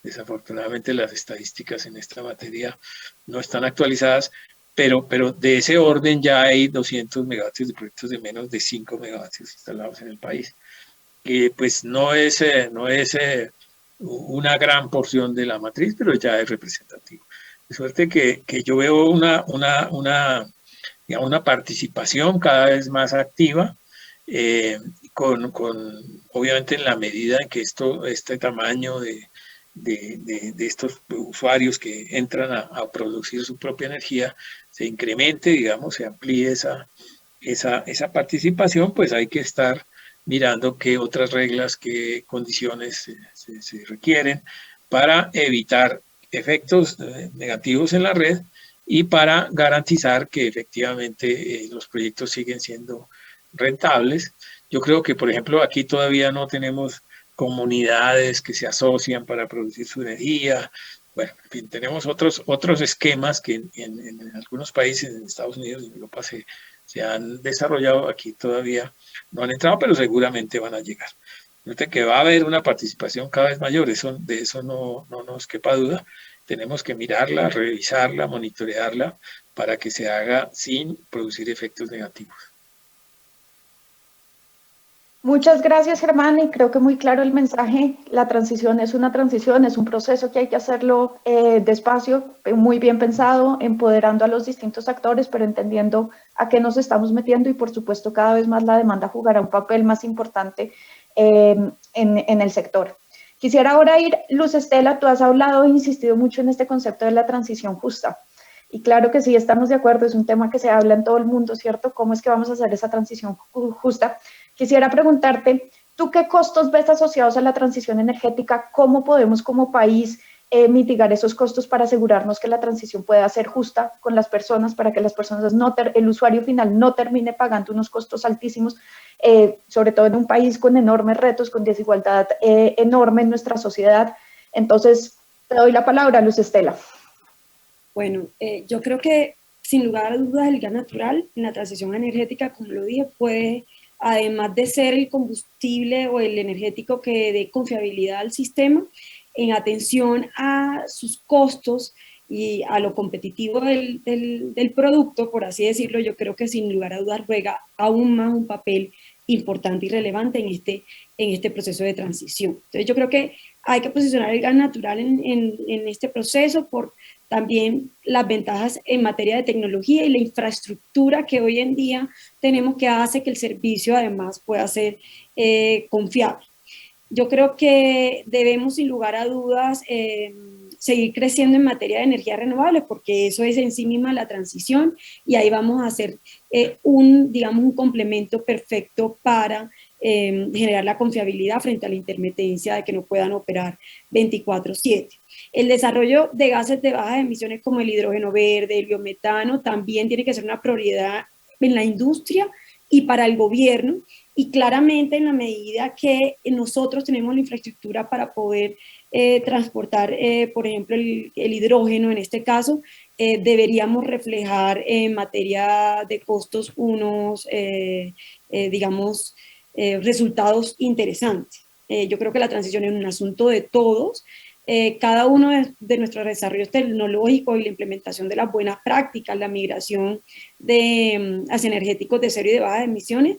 desafortunadamente las estadísticas en esta materia no están actualizadas, pero de ese orden ya hay 200 megavatios de proyectos de menos de 5 megavatios instalados en el país. Que pues no es una gran porción de la matriz, pero ya es representativo. De suerte que yo veo digamos, una participación cada vez más activa, obviamente en la medida en que este tamaño de estos usuarios que entran a producir su propia energía se incremente, digamos, se amplíe esa participación, pues hay que estar mirando qué otras reglas, qué condiciones se requieren para evitar efectos negativos en la red y para garantizar que efectivamente los proyectos siguen siendo rentables. Yo creo que, por ejemplo, aquí todavía no tenemos comunidades que se asocian para producir su energía. Bueno, en fin, tenemos otros esquemas que en algunos países, en Estados Unidos y en Europa se han desarrollado, aquí todavía no han entrado, pero seguramente van a llegar. Fíjate que va a haber una participación cada vez mayor, de eso no nos quepa duda. Tenemos que mirarla, revisarla, monitorearla para que se haga sin producir efectos negativos. Muchas gracias, Germán, y creo que muy claro el mensaje. La transición es una transición, es un proceso que hay que hacerlo despacio, muy bien pensado, empoderando a los distintos actores, pero entendiendo a qué nos estamos metiendo y, por supuesto, cada vez más la demanda jugará un papel más importante en el sector. Quisiera ahora ir, Luz Estela, tú has hablado e insistido mucho en este concepto de la transición justa. Y claro que sí, estamos de acuerdo, es un tema que se habla en todo el mundo, ¿cierto? ¿Cómo es que vamos a hacer esa transición justa? Quisiera preguntarte, ¿tú qué costos ves asociados a la transición energética? ¿Cómo podemos como país mitigar esos costos para asegurarnos que la transición pueda ser justa con las personas, para que las personas el usuario final no termine pagando unos costos altísimos, sobre todo en un país con enormes retos, con desigualdad enorme en nuestra sociedad? Entonces, te doy la palabra, Luz Estela. Bueno, yo creo que sin lugar a dudas el gas natural en la transición energética, como lo dije, puede, además de ser el combustible o el energético que dé confiabilidad al sistema, en atención a sus costos y a lo competitivo del producto, por así decirlo, yo creo que sin lugar a dudas juega aún más un papel importante y relevante en este proceso de transición. Entonces yo creo que hay que posicionar el gas natural en este proceso por también las ventajas en materia de tecnología y la infraestructura que hoy en día tenemos, que hace que el servicio además pueda ser confiable. Yo creo que debemos, sin lugar a dudas, seguir creciendo en materia de energías renovables, porque eso es en sí misma la transición, y ahí vamos a hacer digamos, un complemento perfecto para generar la confiabilidad frente a la intermitencia de que no puedan operar 24/7. El desarrollo de gases de bajas emisiones como el hidrógeno verde, el biometano, también tiene que ser una prioridad en la industria y para el gobierno, y claramente en la medida que nosotros tenemos la infraestructura para poder transportar, por ejemplo, el hidrógeno en este caso, deberíamos reflejar en materia de costos unos, digamos, resultados interesantes. Yo creo que la transición es un asunto de todos. Cada uno de nuestros desarrollos tecnológicos y la implementación de las buenas prácticas, la migración hacia energéticos de cero y de bajas emisiones,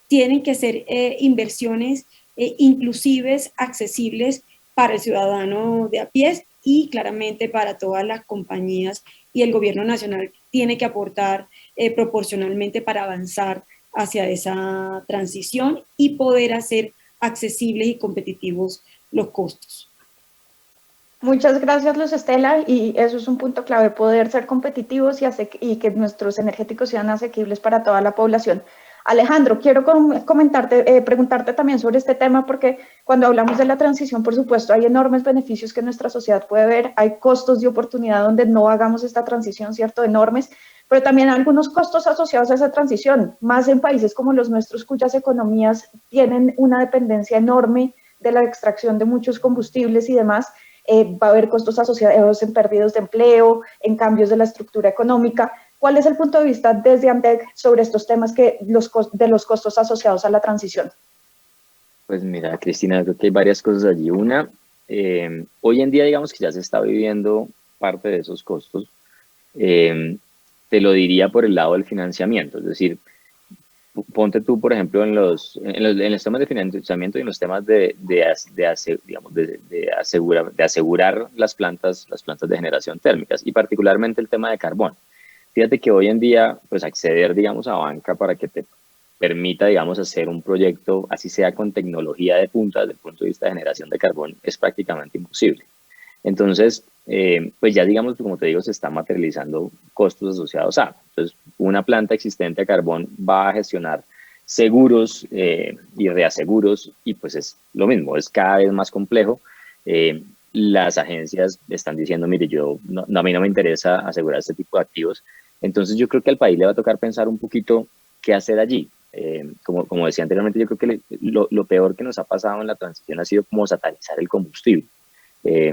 tienen que ser inversiones inclusives, accesibles para el ciudadano de a pie y claramente para todas las compañías, y el gobierno nacional tiene que aportar proporcionalmente para avanzar hacia esa transición y poder hacer accesibles y competitivos los costos. Muchas gracias, Luz Estela, y eso es un punto clave, poder ser competitivos y que nuestros energéticos sean asequibles para toda la población. Alejandro, quiero preguntarte también sobre este tema, porque cuando hablamos de la transición, por supuesto, hay enormes beneficios que nuestra sociedad puede ver, hay costos de oportunidad donde no hagamos esta transición, ¿cierto? Enormes, pero también hay algunos costos asociados a esa transición, más en países como los nuestros, cuyas economías tienen una dependencia enorme de la extracción de muchos combustibles y demás. Va a haber costos asociados en pérdidas de empleo, en cambios de la estructura económica. ¿Cuál es el punto de vista desde ANDEC sobre estos temas de los costos asociados a la transición? Pues mira, Cristina, creo que hay varias cosas allí. Una, hoy en día digamos que ya se está viviendo parte de esos costos. Te lo diría por el lado del financiamiento, es decir, ponte tú, por ejemplo, en los temas de financiamiento y en los temas de asegurar las plantas de generación térmicas, y particularmente el tema de carbón. Fíjate que hoy en día, pues acceder, digamos, a banca para que te permita, digamos, hacer un proyecto, así sea con tecnología de punta desde el punto de vista de generación de carbón, es prácticamente imposible. Entonces, pues ya digamos, como te digo, se están materializando costos asociados a. Entonces, una planta existente de carbón va a gestionar seguros y reaseguros, y pues es lo mismo, es cada vez más complejo. Las agencias están diciendo, mire, a mí no me interesa asegurar este tipo de activos. Entonces, yo creo que al país le va a tocar pensar un poquito qué hacer allí. Como decía anteriormente, yo creo que lo peor que nos ha pasado en la transición ha sido como satanizar el combustible.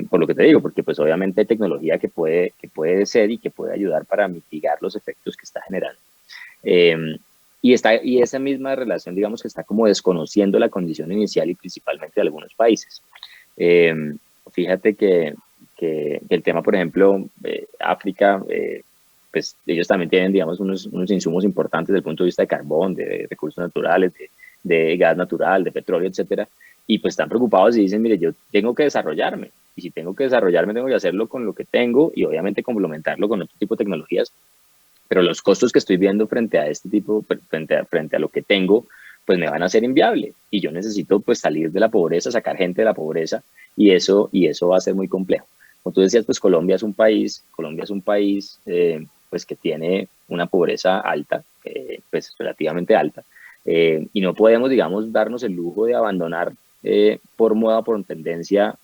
Por lo que te digo, porque pues obviamente hay tecnología que puede ser y que puede ayudar para mitigar los efectos que está generando. Y esa misma relación, digamos, que está como desconociendo la condición inicial y principalmente de algunos países. Fíjate que el tema, por ejemplo, África, pues ellos también tienen, digamos, unos insumos importantes desde el punto de vista de carbón, de recursos naturales, de gas natural, de petróleo, etcétera, y pues están preocupados y dicen, mire, yo tengo que desarrollarme, y si tengo que desarrollarme tengo que hacerlo con lo que tengo y obviamente complementarlo con otro tipo de tecnologías, pero los costos que estoy viendo frente a este tipo, frente a lo que tengo, pues me van a ser inviable y yo necesito pues salir de la pobreza, sacar gente de la pobreza y eso va a ser muy complejo. Como tú decías, pues Colombia es un país pues que tiene una pobreza alta, pues relativamente alta, y no podemos, digamos, darnos el lujo de abandonar por moda, por tendencia,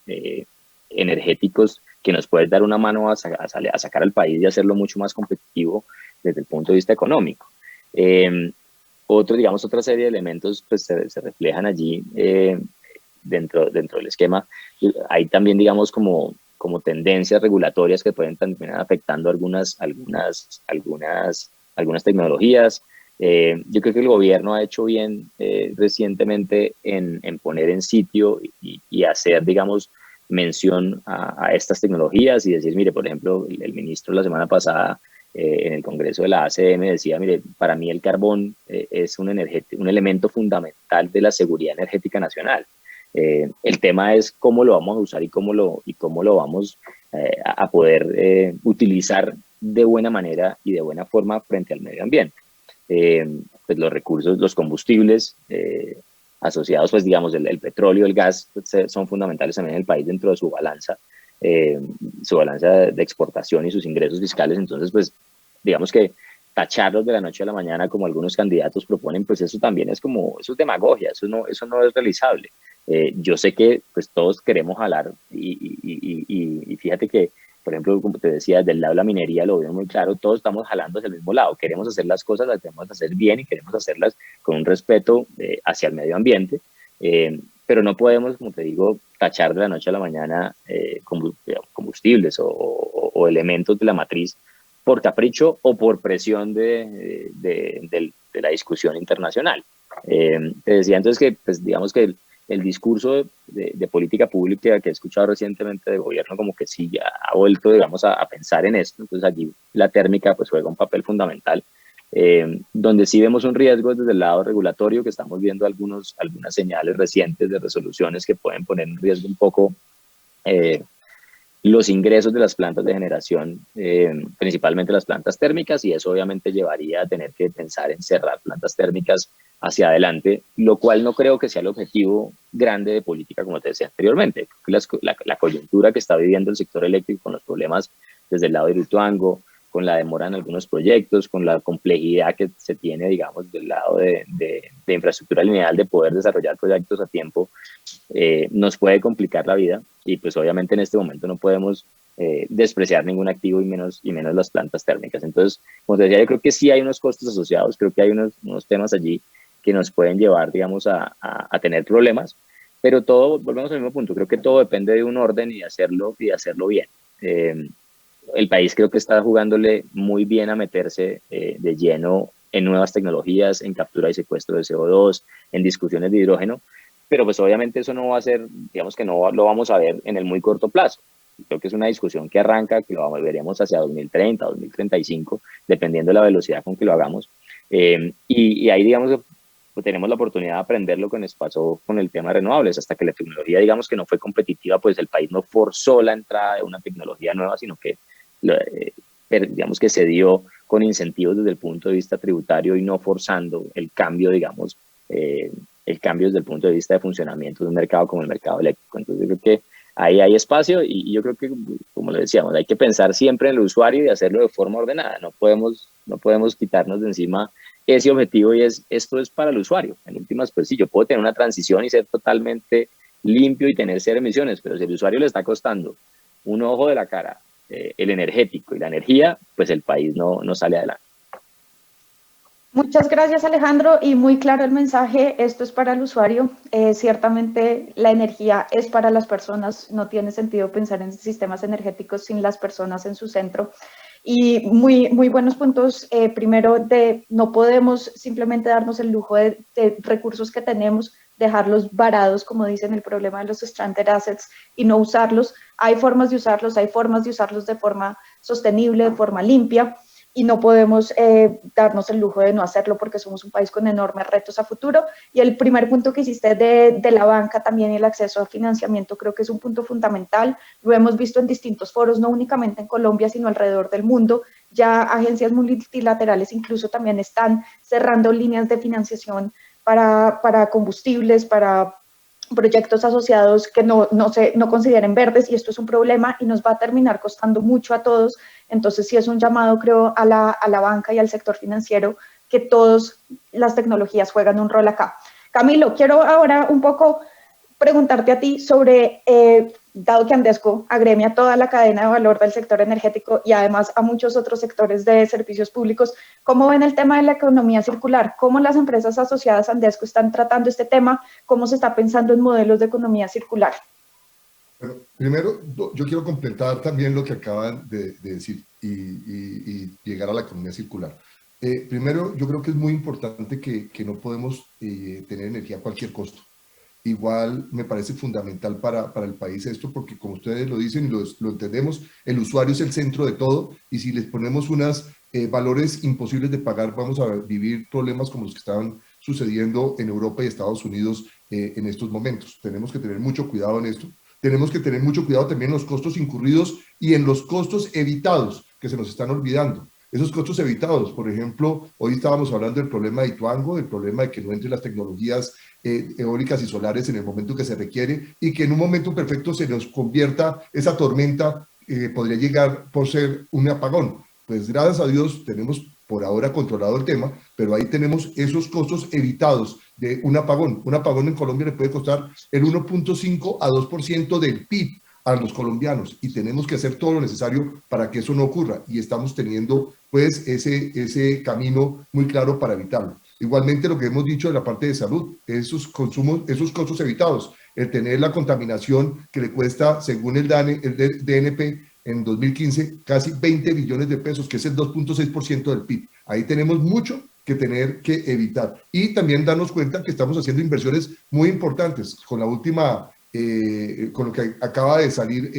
energéticos que nos pueden dar una mano a sacar al país y hacerlo mucho más competitivo desde el punto de vista económico. Otra serie de elementos pues se reflejan allí dentro del esquema. Hay también, digamos, como tendencias regulatorias que pueden terminar afectando algunas tecnologías. Yo creo que el gobierno ha hecho bien recientemente en poner en sitio y hacer, digamos, mención a estas tecnologías y decir, mire, por ejemplo, el ministro la semana pasada en el Congreso de la ACM decía, mire, para mí el carbón es un elemento fundamental de la seguridad energética nacional. El tema es cómo lo vamos a usar y cómo lo vamos a poder utilizar de buena manera y de buena forma frente al medio ambiente. Pues los recursos, los combustibles asociados, pues digamos, el petróleo, el gas, pues, son fundamentales también en el país dentro de su balanza de exportación y sus ingresos fiscales. Entonces, pues, digamos que tacharlos de la noche a la mañana, como algunos candidatos proponen, pues eso también es eso es demagogia, eso no es realizable. Yo sé que pues todos queremos jalar y fíjate que, por ejemplo, como te decía, desde el lado de la minería lo veo muy claro, todos estamos jalando hacia el mismo lado, queremos hacer las cosas, las queremos hacer bien y queremos hacerlas con un respeto hacia el medio ambiente, pero no podemos, como te digo, tachar de la noche a la mañana combustibles o elementos de la matriz por capricho o por presión de la discusión internacional. Te decía entonces que, pues, digamos que el discurso de política pública que he escuchado recientemente del gobierno como que sí ya ha vuelto, digamos, a pensar en esto. Entonces allí la térmica pues juega un papel fundamental, donde sí vemos un riesgo desde el lado regulatorio, que estamos viendo algunas señales recientes de resoluciones que pueden poner en riesgo un poco los ingresos de las plantas de generación, principalmente las plantas térmicas, y eso obviamente llevaría a tener que pensar en cerrar plantas térmicas hacia adelante, lo cual no creo que sea el objetivo grande de política, como te decía anteriormente. La coyuntura que está viviendo el sector eléctrico con los problemas desde el lado de Hidroituango, con la demora en algunos proyectos, con la complejidad que se tiene, digamos, del lado de infraestructura lineal de poder desarrollar proyectos a tiempo, nos puede complicar la vida y pues obviamente en este momento no podemos despreciar ningún activo y menos las plantas térmicas. Entonces, como te decía, yo creo que sí hay unos costos asociados, creo que hay unos temas allí que nos pueden llevar, digamos, a tener problemas, pero todo, volvemos al mismo punto, creo que todo depende de un orden y de hacerlo bien. El país creo que está jugándole muy bien a meterse de lleno en nuevas tecnologías, en captura y secuestro de CO2, en discusiones de hidrógeno, pero pues obviamente eso no va a ser, digamos que no lo vamos a ver en el muy corto plazo. Creo que es una discusión que arranca, que lo veremos hacia 2030, 2035, dependiendo de la velocidad con que lo hagamos. Y ahí, digamos, pues tenemos la oportunidad de aprender lo que nos pasó con el tema de renovables. Hasta que la tecnología, digamos, que no fue competitiva, pues el país no forzó la entrada de una tecnología nueva, sino que, digamos, que se dio con incentivos desde el punto de vista tributario y no forzando el cambio, digamos, el cambio desde el punto de vista de funcionamiento de un mercado como el mercado eléctrico. Entonces yo creo que ahí hay espacio y yo creo que, como le decíamos, hay que pensar siempre en el usuario y hacerlo de forma ordenada. No podemos quitarnos de encima ese objetivo y esto es para el usuario. En últimas, pues sí, yo puedo tener una transición y ser totalmente limpio y tener cero emisiones, pero si el usuario le está costando un ojo de la cara el energético y la energía, pues el país no sale adelante. Muchas gracias, Alejandro, y muy claro el mensaje, esto es para el usuario. Ciertamente la energía es para las personas, no tiene sentido pensar en sistemas energéticos sin las personas en su centro. Y muy buenos puntos. Primero, no podemos simplemente darnos el lujo de recursos que tenemos, dejarlos varados, como dicen, el problema de los stranded assets, y no usarlos. Hay formas de usarlos de forma sostenible, de forma limpia. y no podemos darnos el lujo de no hacerlo porque somos un país con enormes retos a futuro. Y el primer punto que hiciste de la banca también y el acceso a financiamiento creo que es un punto fundamental. Lo hemos visto en distintos foros, no únicamente en Colombia, sino alrededor del mundo. Ya agencias multilaterales incluso también están cerrando líneas de financiación para combustibles, para proyectos asociados que no consideren verdes, y esto es un problema y nos va a terminar costando mucho a todos. Entonces sí es un llamado, creo, a la banca y al sector financiero, que todas las tecnologías juegan un rol acá. Camilo, quiero ahora un poco preguntarte a ti sobre, dado que Andesco agremia toda la cadena de valor del sector energético y además a muchos otros sectores de servicios públicos, ¿cómo ven el tema de la economía circular? ¿Cómo las empresas asociadas a Andesco están tratando este tema? ¿Cómo se está pensando en modelos de economía circular? Bueno, primero, yo quiero completar también lo que acaban de decir y llegar a la economía circular. Primero, yo creo que es muy importante que no podemos tener energía a cualquier costo. Igual me parece fundamental para el país esto, porque como ustedes lo dicen y lo entendemos, el usuario es el centro de todo, y si les ponemos unos valores imposibles de pagar, vamos a vivir problemas como los que estaban sucediendo en Europa y Estados Unidos en estos momentos. Tenemos que tener mucho cuidado en esto. Tenemos que tener mucho cuidado también en los costos incurridos y en los costos evitados que se nos están olvidando. Esos costos evitados, por ejemplo, hoy estábamos hablando del problema de Ituango, del problema de que no entren las tecnologías eólicas y solares en el momento que se requiere, y que en un momento perfecto se nos convierta esa tormenta, podría llegar por ser un apagón. Pues gracias a Dios tenemos por ahora controlado el tema, pero ahí tenemos esos costos evitados de un apagón. Un apagón en Colombia le puede costar el 1.5 a 2% del PIB a los colombianos, y tenemos que hacer todo lo necesario para que eso no ocurra, y estamos teniendo pues ese camino muy claro para evitarlo. Igualmente lo que hemos dicho de la parte de salud, esos costos evitados, el tener la contaminación que le cuesta, según el DNP, en 2015, casi 20 billones de pesos, que es el 2.6% del PIB. Ahí tenemos mucho que tener que evitar. Y también darnos cuenta que estamos haciendo inversiones muy importantes. Con la última, con lo que acaba de salir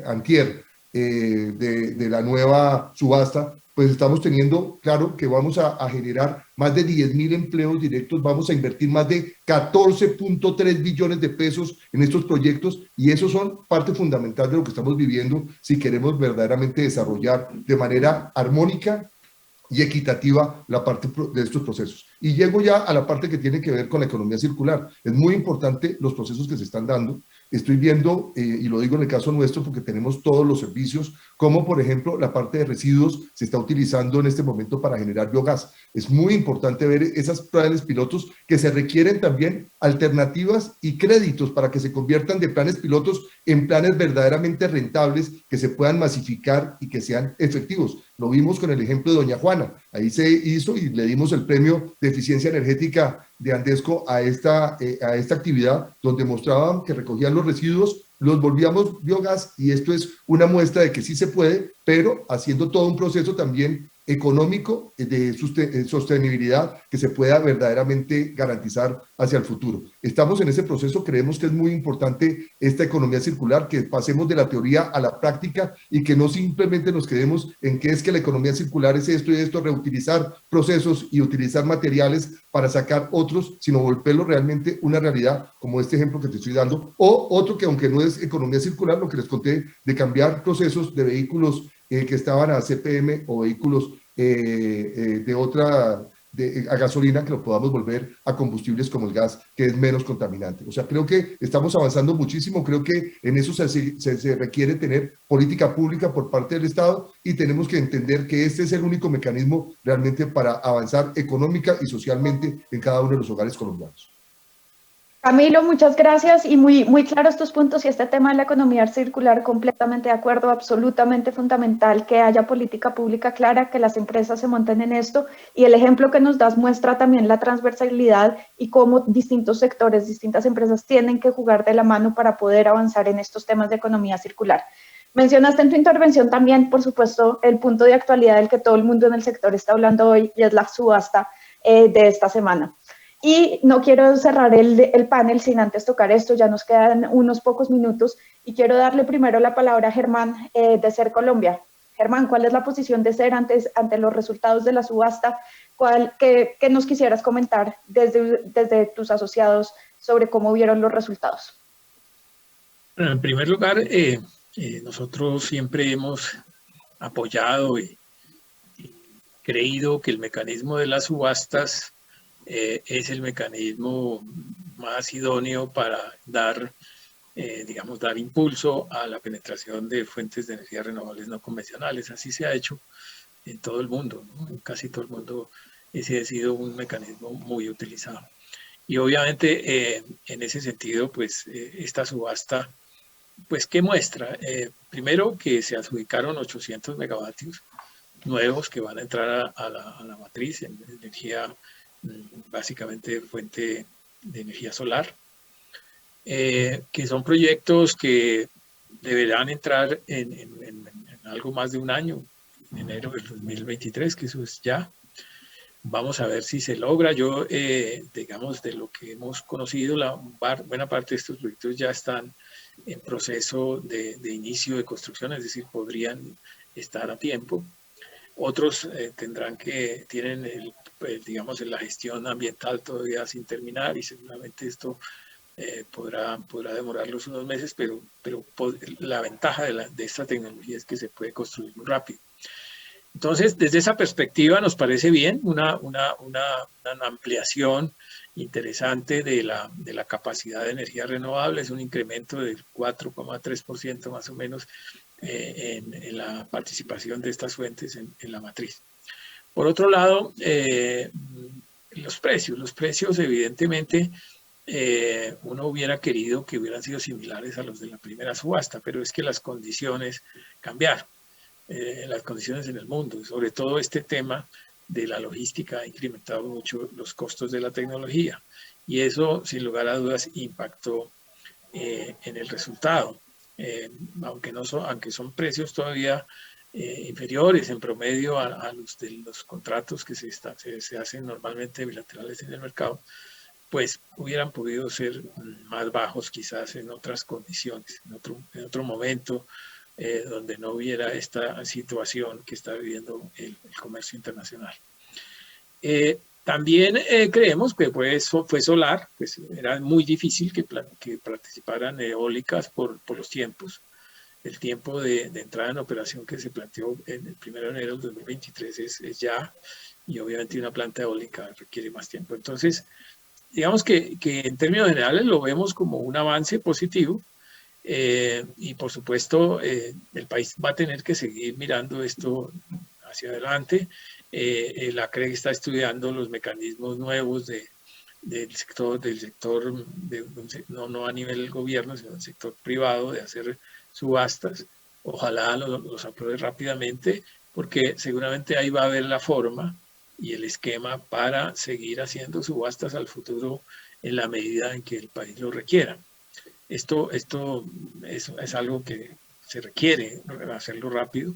antier, de la nueva subasta, pues estamos teniendo claro que vamos a generar más de 10.000 empleos directos, vamos a invertir más de 14.3 billones de pesos en estos proyectos, y esos son parte fundamental de lo que estamos viviendo si queremos verdaderamente desarrollar de manera armónica y equitativa la parte de estos procesos. Y llego ya a la parte que tiene que ver con la economía circular. Es muy importante los procesos que se están dando. Estoy viendo, y lo digo en el caso nuestro porque tenemos todos los servicios, como por ejemplo la parte de residuos se está utilizando en este momento para generar biogás. Es muy importante ver esas planes pilotos, que se requieren también alternativas y créditos para que se conviertan de planes pilotos en planes verdaderamente rentables, que se puedan masificar y que sean efectivos. Lo vimos con el ejemplo de Doña Juana. Ahí se hizo y le dimos el premio de eficiencia energética de Andesco a esta actividad, donde mostraban que recogían los residuos, los volvíamos biogás, y esto es una muestra de que sí se puede, pero haciendo todo un proceso también económico de sostenibilidad que se pueda verdaderamente garantizar hacia el futuro. Estamos en ese proceso, creemos que es muy importante esta economía circular, que pasemos de la teoría a la práctica y que no simplemente nos quedemos en que es que la economía circular es esto y esto, reutilizar procesos y utilizar materiales para sacar otros, sino volverlo realmente una realidad, como este ejemplo que te estoy dando, o otro que aunque no es economía circular, lo que les conté de cambiar procesos de vehículos que estaban a CPM o vehículos a gasolina, que lo podamos volver a combustibles como el gas, que es menos contaminante. O sea, creo que estamos avanzando muchísimo, creo que en eso se requiere tener política pública por parte del Estado, y tenemos que entender que este es el único mecanismo realmente para avanzar económica y socialmente en cada uno de los hogares colombianos. Camilo, muchas gracias, y muy claros tus puntos, y este tema de la economía circular completamente de acuerdo, absolutamente fundamental que haya política pública clara, que las empresas se monten en esto, y el ejemplo que nos das muestra también la transversalidad y cómo distintos sectores, distintas empresas tienen que jugar de la mano para poder avanzar en estos temas de economía circular. Mencionaste en tu intervención también, por supuesto, el punto de actualidad del que todo el mundo en el sector está hablando hoy, y es la subasta de esta semana. Y no quiero cerrar el panel sin antes tocar esto, ya nos quedan unos pocos minutos, y quiero darle primero la palabra a Germán de Ser Colombia. Germán, ¿cuál es la posición de SER ante los resultados de la subasta? ¿Qué nos quisieras comentar desde tus asociados sobre cómo vieron los resultados? Bueno, en primer lugar, nosotros siempre hemos apoyado y creído que el mecanismo de las subastas es el mecanismo más idóneo para dar impulso a la penetración de fuentes de energía renovables no convencionales. Así se ha hecho en todo el mundo, ¿no? En casi todo el mundo ese ha sido un mecanismo muy utilizado. Y obviamente en ese sentido, pues esta subasta, pues ¿qué muestra? Primero que se adjudicaron 800 megavatios nuevos que van a entrar a la matriz en energía, básicamente fuente de energía solar, que son proyectos que deberán entrar en algo más de un año, en enero del 2023, que eso es ya. Vamos a ver si se logra. Yo, digamos, de lo que hemos conocido, buena parte de estos proyectos ya están en proceso de inicio de construcción, es decir, podrían estar a tiempo. Otros tienen, digamos, la gestión ambiental todavía sin terminar y seguramente esto podrá demorarlos unos meses, pero la ventaja de esta tecnología es que se puede construir muy rápido. Entonces, desde esa perspectiva nos parece bien una ampliación interesante de la capacidad de energía renovable, es un incremento del 4,3% más o menos en la participación de estas fuentes en la matriz. Por otro lado, los precios evidentemente uno hubiera querido que hubieran sido similares a los de la primera subasta, pero es que las condiciones cambiaron. Las condiciones en el mundo, sobre todo este tema de la logística ha incrementado mucho los costos de la tecnología y eso sin lugar a dudas impactó en el resultado, aunque son precios todavía inferiores en promedio a los de los contratos que se hacen normalmente bilaterales en el mercado, pues hubieran podido ser más bajos quizás en otras condiciones, en otro momento, donde no hubiera esta situación que está viviendo el comercio internacional. También creemos que fue solar, pues era muy difícil que participaran eólicas por los tiempos. El tiempo de entrada en operación que se planteó en el 1 de enero del 2023 es ya, y obviamente una planta eólica requiere más tiempo. Entonces, digamos que en términos generales lo vemos como un avance positivo. Y por supuesto el país va a tener que seguir mirando esto hacia adelante. La CREG está estudiando los mecanismos nuevos del sector no a nivel del gobierno, sino del sector privado, de hacer subastas. Ojalá los apruebe rápidamente, porque seguramente ahí va a haber la forma y el esquema para seguir haciendo subastas al futuro en la medida en que el país lo requiera. Esto es algo que se requiere hacerlo rápido.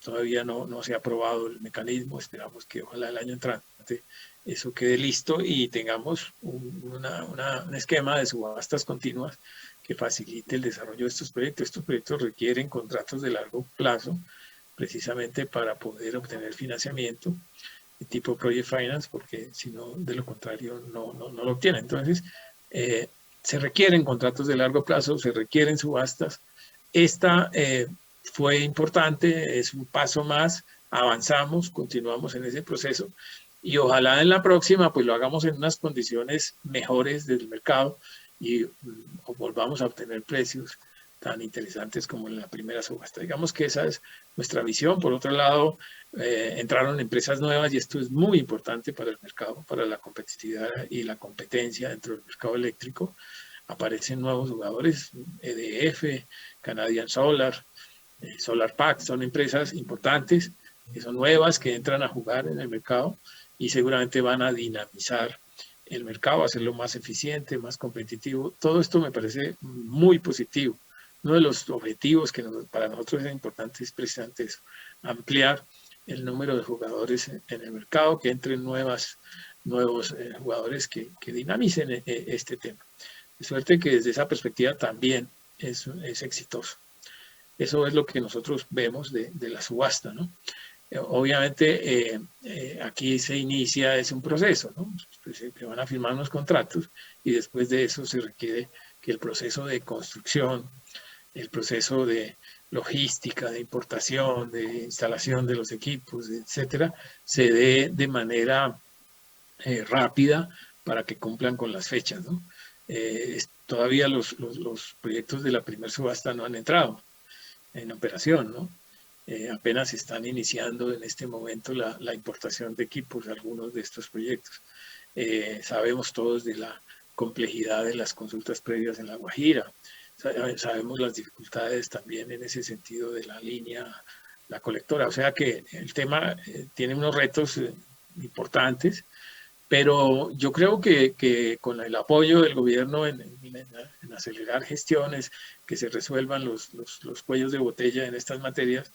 Todavía no se ha aprobado el mecanismo. Esperamos que ojalá el año entrante eso quede listo y tengamos un esquema de subastas continuas que facilite el desarrollo de estos proyectos. Estos proyectos requieren contratos de largo plazo precisamente para poder obtener financiamiento de tipo Project Finance, porque si no, de lo contrario, no lo obtienen. Entonces, se requieren contratos de largo plazo, se requieren subastas. Esta fue importante, es un paso más, avanzamos, continuamos en ese proceso y ojalá en la próxima pues lo hagamos en unas condiciones mejores del mercado y volvamos a obtener precios tan interesantes como en la primera subasta. Digamos que esa es nuestra visión. Por otro lado, entraron empresas nuevas y esto es muy importante para el mercado, para la competitividad y la competencia dentro del mercado eléctrico. Aparecen nuevos jugadores, EDF, Canadian Solar, Solar Pack, son empresas importantes que son nuevas, que entran a jugar en el mercado y seguramente van a dinamizar el mercado, hacerlo más eficiente, más competitivo. Todo esto me parece muy positivo. Uno de los objetivos que para nosotros es importante es precisamente eso, ampliar el número de jugadores en el mercado, que entren nuevos jugadores que dinamicen este tema. De suerte que desde esa perspectiva también es exitoso. Eso es lo que nosotros vemos de la subasta, ¿no? Obviamente aquí se inicia, es un proceso, ¿no? Pues, se van a firmar unos contratos y después de eso se requiere que el proceso de construcción, el proceso de logística, de importación, de instalación de los equipos, etcétera, se dé de manera rápida para que cumplan con las fechas, ¿no? Todavía los proyectos de la primera subasta no han entrado en operación, ¿no? Apenas están iniciando en este momento la importación de equipos, algunos de estos proyectos. Sabemos todos de la complejidad de las consultas previas en La Guajira, sabemos las dificultades también en ese sentido de la línea, la colectora, o sea que el tema tiene unos retos importantes, pero yo creo que con el apoyo del gobierno en acelerar gestiones, que se resuelvan los cuellos de botella en estas materias,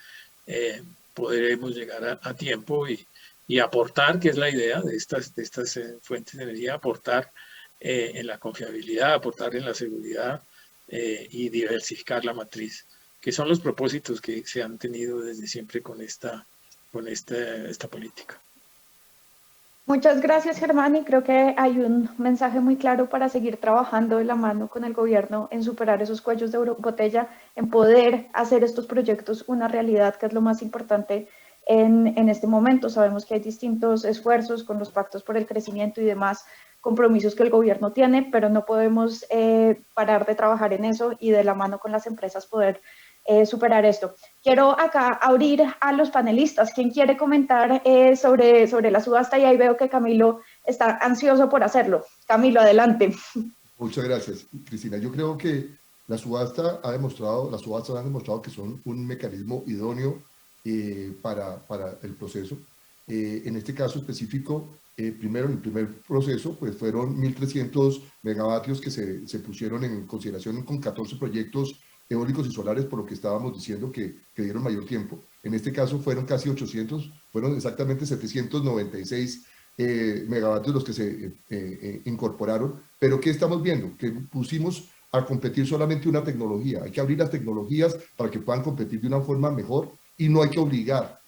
podremos llegar a tiempo y aportar, que es la idea de estas fuentes de energía, aportar en la confiabilidad, aportar en la seguridad y diversificar la matriz, que son los propósitos que se han tenido desde siempre con esta política. Muchas gracias, Germán, y creo que hay un mensaje muy claro para seguir trabajando de la mano con el gobierno en superar esos cuellos de botella, en poder hacer estos proyectos una realidad, que es lo más importante en este momento. Sabemos que hay distintos esfuerzos con los pactos por el crecimiento y demás compromisos que el gobierno tiene, pero no podemos parar de trabajar en eso y de la mano con las empresas poder superar esto. Quiero acá abrir a los panelistas. ¿Quién quiere comentar sobre la subasta? Y ahí veo que Camilo está ansioso por hacerlo. Camilo, adelante. Muchas gracias, Cristina. Yo creo que las subastas han demostrado que son un mecanismo idóneo para el proceso. En este caso específico, primero, en el primer proceso, pues fueron 1.300 megavatios que se pusieron en consideración con 14 proyectos eólicos y solares, por lo que estábamos diciendo que dieron mayor tiempo. En este caso fueron casi 800, fueron exactamente 796 megavatios los que se incorporaron. Pero ¿qué estamos viendo? Que pusimos a competir solamente una tecnología. Hay que abrir las tecnologías para que puedan competir de una forma mejor y no hay que obligar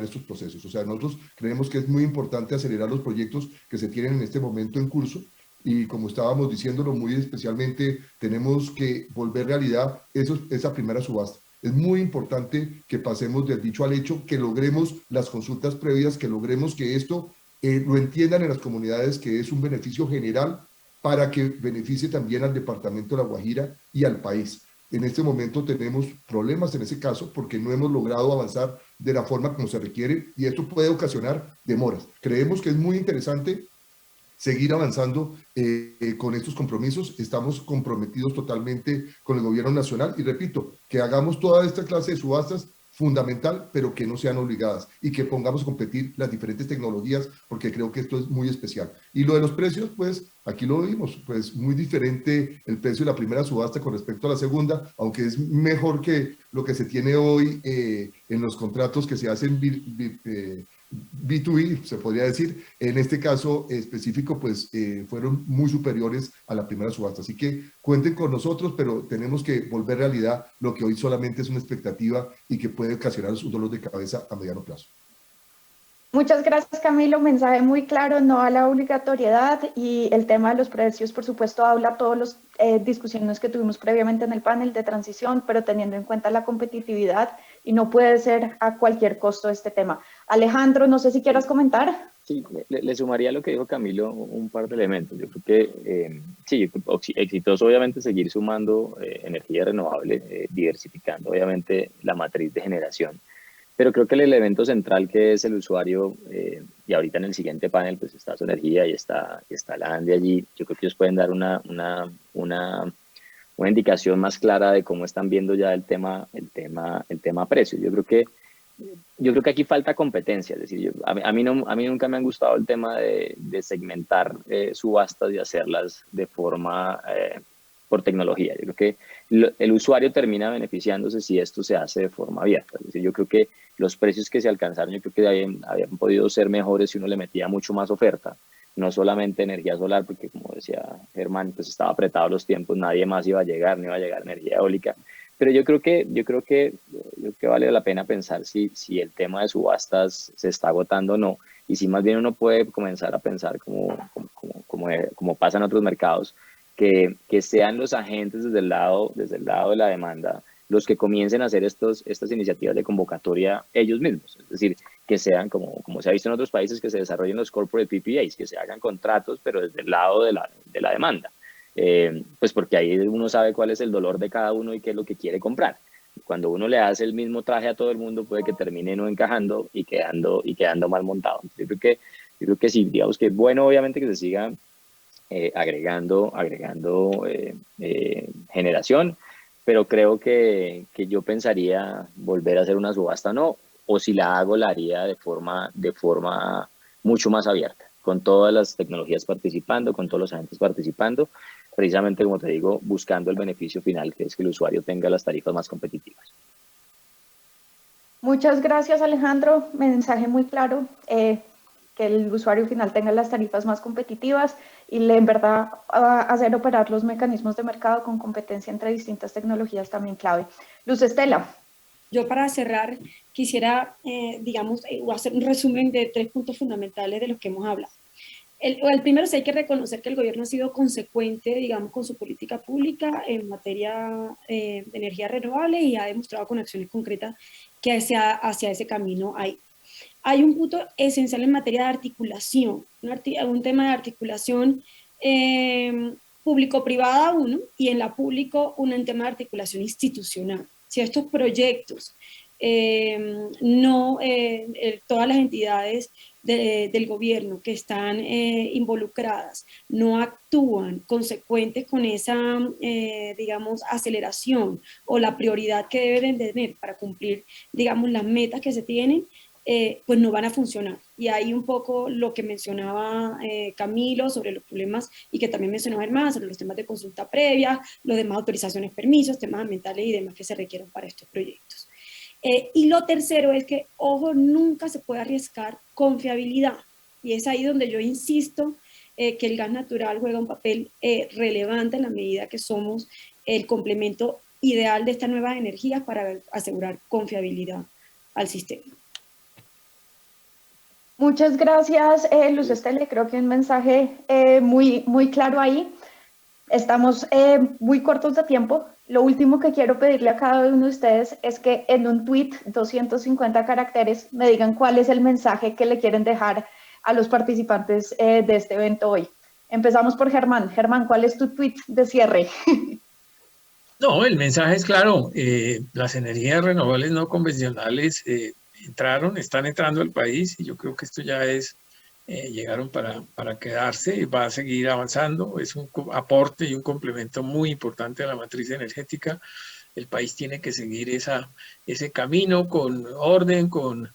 estos procesos. O sea, nosotros creemos que es muy importante acelerar los proyectos que se tienen en este momento en curso. Y como estábamos diciéndolo, muy especialmente tenemos que volver realidad esa primera subasta. Es muy importante que pasemos del dicho al hecho, que logremos las consultas previas, que logremos que esto lo entiendan en las comunidades, que es un beneficio general para que beneficie también al departamento de La Guajira y al país. En este momento tenemos problemas en ese caso porque no hemos logrado avanzar de la forma como se requiere y esto puede ocasionar demoras. Creemos que es muy interesante seguir avanzando con estos compromisos. Estamos comprometidos totalmente con el gobierno nacional y repito, que hagamos toda esta clase de subastas fundamental, pero que no sean obligadas y que pongamos a competir las diferentes tecnologías, porque creo que esto es muy especial. Y lo de los precios, pues aquí lo vimos, pues muy diferente el precio de la primera subasta con respecto a la segunda, aunque es mejor que lo que se tiene hoy en los contratos que se hacen B2B, se podría decir. En este caso específico, pues fueron muy superiores a la primera subasta. Así que cuenten con nosotros, pero tenemos que volver realidad lo que hoy solamente es una expectativa y que puede ocasionar un dolor de cabeza a mediano plazo. Muchas gracias, Camilo. Mensaje muy claro, no a la obligatoriedad, y el tema de los precios, por supuesto, habla todas las discusiones que tuvimos previamente en el panel de transición, pero teniendo en cuenta la competitividad, y no puede ser a cualquier costo este tema. Alejandro, no sé si quieras comentar. Sí, le sumaría a lo que dijo Camilo un par de elementos. Yo creo que sí, exitoso obviamente seguir sumando energía renovable, diversificando obviamente la matriz de generación. Pero creo que el elemento central, que es el usuario, y ahorita en el siguiente panel pues está Su Energía y está la ANDE allí, yo creo que ellos pueden dar una indicación más clara de cómo están viendo ya el tema precios. Yo creo que aquí falta competencia, es decir, a mí nunca me han gustado el tema de segmentar subastas y hacerlas de forma por tecnología. Yo creo que el usuario termina beneficiándose si esto se hace de forma abierta. Es decir, yo creo que los precios que se alcanzaron, yo creo que habían podido ser mejores si uno le metía mucho más oferta, no solamente energía solar, porque como decía Germán, pues estaba apretado los tiempos, nadie más iba a llegar, no iba a llegar energía eólica, Pero yo creo que vale la pena pensar si el tema de subastas se está agotando o no, y si más bien uno puede comenzar a pensar como pasa en otros mercados, que sean los agentes desde el lado de la demanda los que comiencen a hacer estas iniciativas de convocatoria ellos mismos. Es decir, que sean, como se ha visto en otros países, que se desarrollen los corporate PPAs, que se hagan contratos, pero desde el lado de la demanda. Pues porque ahí uno sabe cuál es el dolor de cada uno y qué es lo que quiere comprar. Cuando uno le hace el mismo traje a todo el mundo, puede que termine no encajando y quedando mal montado. Yo creo que sí, digamos que es bueno, obviamente, que se siga agregando generación, pero creo que yo pensaría volver a hacer una subasta, no, o si la hago, la haría de forma mucho más abierta, con todas las tecnologías participando, con todos los agentes participando, precisamente, como te digo, buscando el beneficio final, que es que el usuario tenga las tarifas más competitivas. Muchas gracias, Alejandro. Mensaje muy claro, que el usuario final tenga las tarifas más competitivas y en verdad hacer operar los mecanismos de mercado con competencia entre distintas tecnologías también clave. Luz Estela. Yo para cerrar quisiera, hacer un resumen de 3 puntos fundamentales de los que hemos hablado. El primero es que hay que reconocer que el gobierno ha sido consecuente, digamos, con su política pública en materia de energía renovable y ha demostrado con acciones concretas que hacia ese camino hay. Hay un punto esencial en materia de articulación, un tema de articulación público-privada uno, y en la público un tema de articulación institucional. Si estos proyectos, todas las entidades del gobierno que están involucradas no actúan consecuentes con esa, aceleración o la prioridad que deben tener para cumplir, digamos, las metas que se tienen, pues no van a funcionar. Y ahí un poco lo que mencionaba Camilo sobre los problemas, y que también mencionaba Germán, sobre los temas de consulta previa, los demás autorizaciones, permisos, temas ambientales y demás que se requieren para estos proyectos. Y lo tercero es que, ojo, nunca se puede arriesgar confiabilidad. Y es ahí donde yo insisto que el gas natural juega un papel relevante en la medida que somos el complemento ideal de estas nuevas energías para asegurar confiabilidad al sistema. Muchas gracias, Luz Estela. Creo que un mensaje muy, muy claro ahí. Estamos muy cortos de tiempo. Lo último que quiero pedirle a cada uno de ustedes es que en un tweet, 250 caracteres, me digan cuál es el mensaje que le quieren dejar a los participantes de este evento hoy. Empezamos por Germán. Germán, ¿cuál es tu tweet de cierre? No, el mensaje es claro. Las energías renovables no convencionales están entrando al país, y yo creo que esto ya llegaron para quedarse y va a seguir avanzando. Es un aporte y un complemento muy importante a la matriz energética. El país tiene que seguir ese camino con orden, con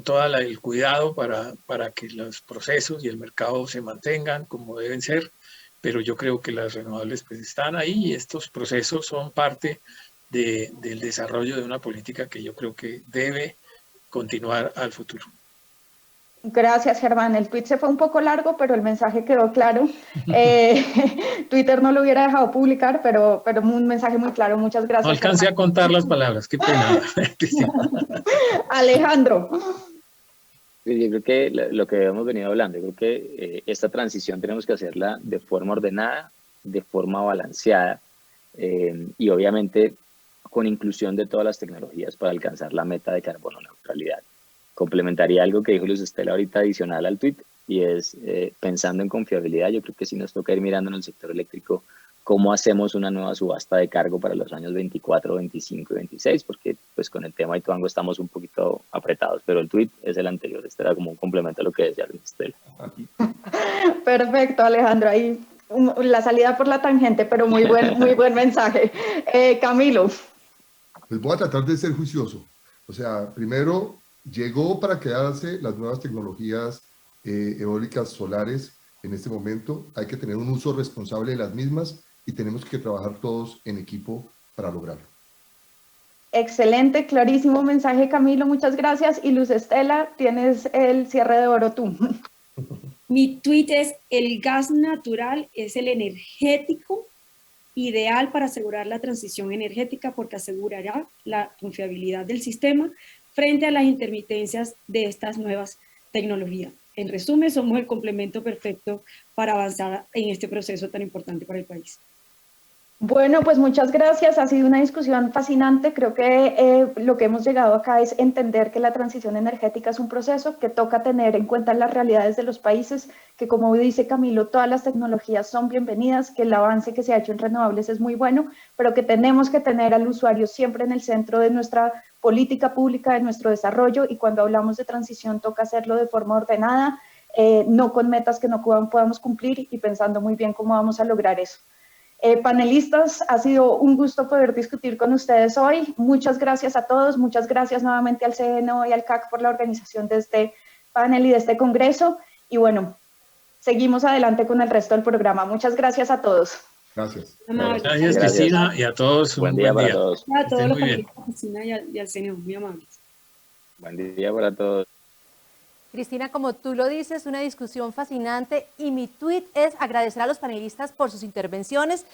todo el cuidado para que los procesos y el mercado se mantengan como deben ser. Pero yo creo que las renovables pues están ahí, y estos procesos son parte del desarrollo de una política que yo creo que debe continuar al futuro. Gracias, Germán. El tweet se fue un poco largo, pero el mensaje quedó claro. Twitter no lo hubiera dejado publicar, pero un mensaje muy claro. Muchas gracias. No alcancé a contar las palabras, qué pena. Alejandro. Yo creo que lo que hemos venido hablando, yo creo que esta transición tenemos que hacerla de forma ordenada, de forma balanceada, y obviamente con inclusión de todas las tecnologías para alcanzar la meta de carbono neutralidad. Complementaría algo que dijo Luz Estela ahorita adicional al tweet, y es pensando en confiabilidad. Yo creo que sí nos toca ir mirando en el sector eléctrico cómo hacemos una nueva subasta de cargo para los años 24, 25 y 26, porque pues con el tema de Ituango estamos un poquito apretados, pero el tweet es el anterior. Este era como un complemento a lo que decía Luz Estela. Perfecto, Alejandro, ahí la salida por la tangente, pero muy buen mensaje. Camilo. Pues voy a tratar de ser juicioso. O sea, primero, llegó para quedarse las nuevas tecnologías eólicas solares. En este momento hay que tener un uso responsable de las mismas y tenemos que trabajar todos en equipo para lograrlo. Excelente, clarísimo mensaje, Camilo, muchas gracias. Y Luz Estela, tienes el cierre de oro tú. Mi tweet es: el gas natural es el energético ideal para asegurar la transición energética porque asegurará la confiabilidad del sistema frente a las intermitencias de estas nuevas tecnologías. En resumen, somos el complemento perfecto para avanzar en este proceso tan importante para el país. Bueno, pues muchas gracias. Ha sido una discusión fascinante. Creo que lo que hemos llegado acá es entender que la transición energética es un proceso que toca tener en cuenta las realidades de los países, que como dice Camilo, todas las tecnologías son bienvenidas, que el avance que se ha hecho en renovables es muy bueno, pero que tenemos que tener al usuario siempre en el centro de nuestra política pública, de nuestro desarrollo, y cuando hablamos de transición toca hacerlo de forma ordenada, no con metas que no podamos cumplir y pensando muy bien cómo vamos a lograr eso. Panelistas, ha sido un gusto poder discutir con ustedes hoy. Muchas gracias a todos, muchas gracias nuevamente al CNO y al CAC por la organización de este panel y de este congreso. Y bueno, seguimos adelante con el resto del programa. Muchas gracias a todos. Gracias. Gracias, Cristina, y a todos un buen día para todos. A todos los muy bien. panelistas, Cristina y al CNO, muy amables. Buen día para todos. Cristina, como tú lo dices, una discusión fascinante y mi tweet es agradecer a los panelistas por sus intervenciones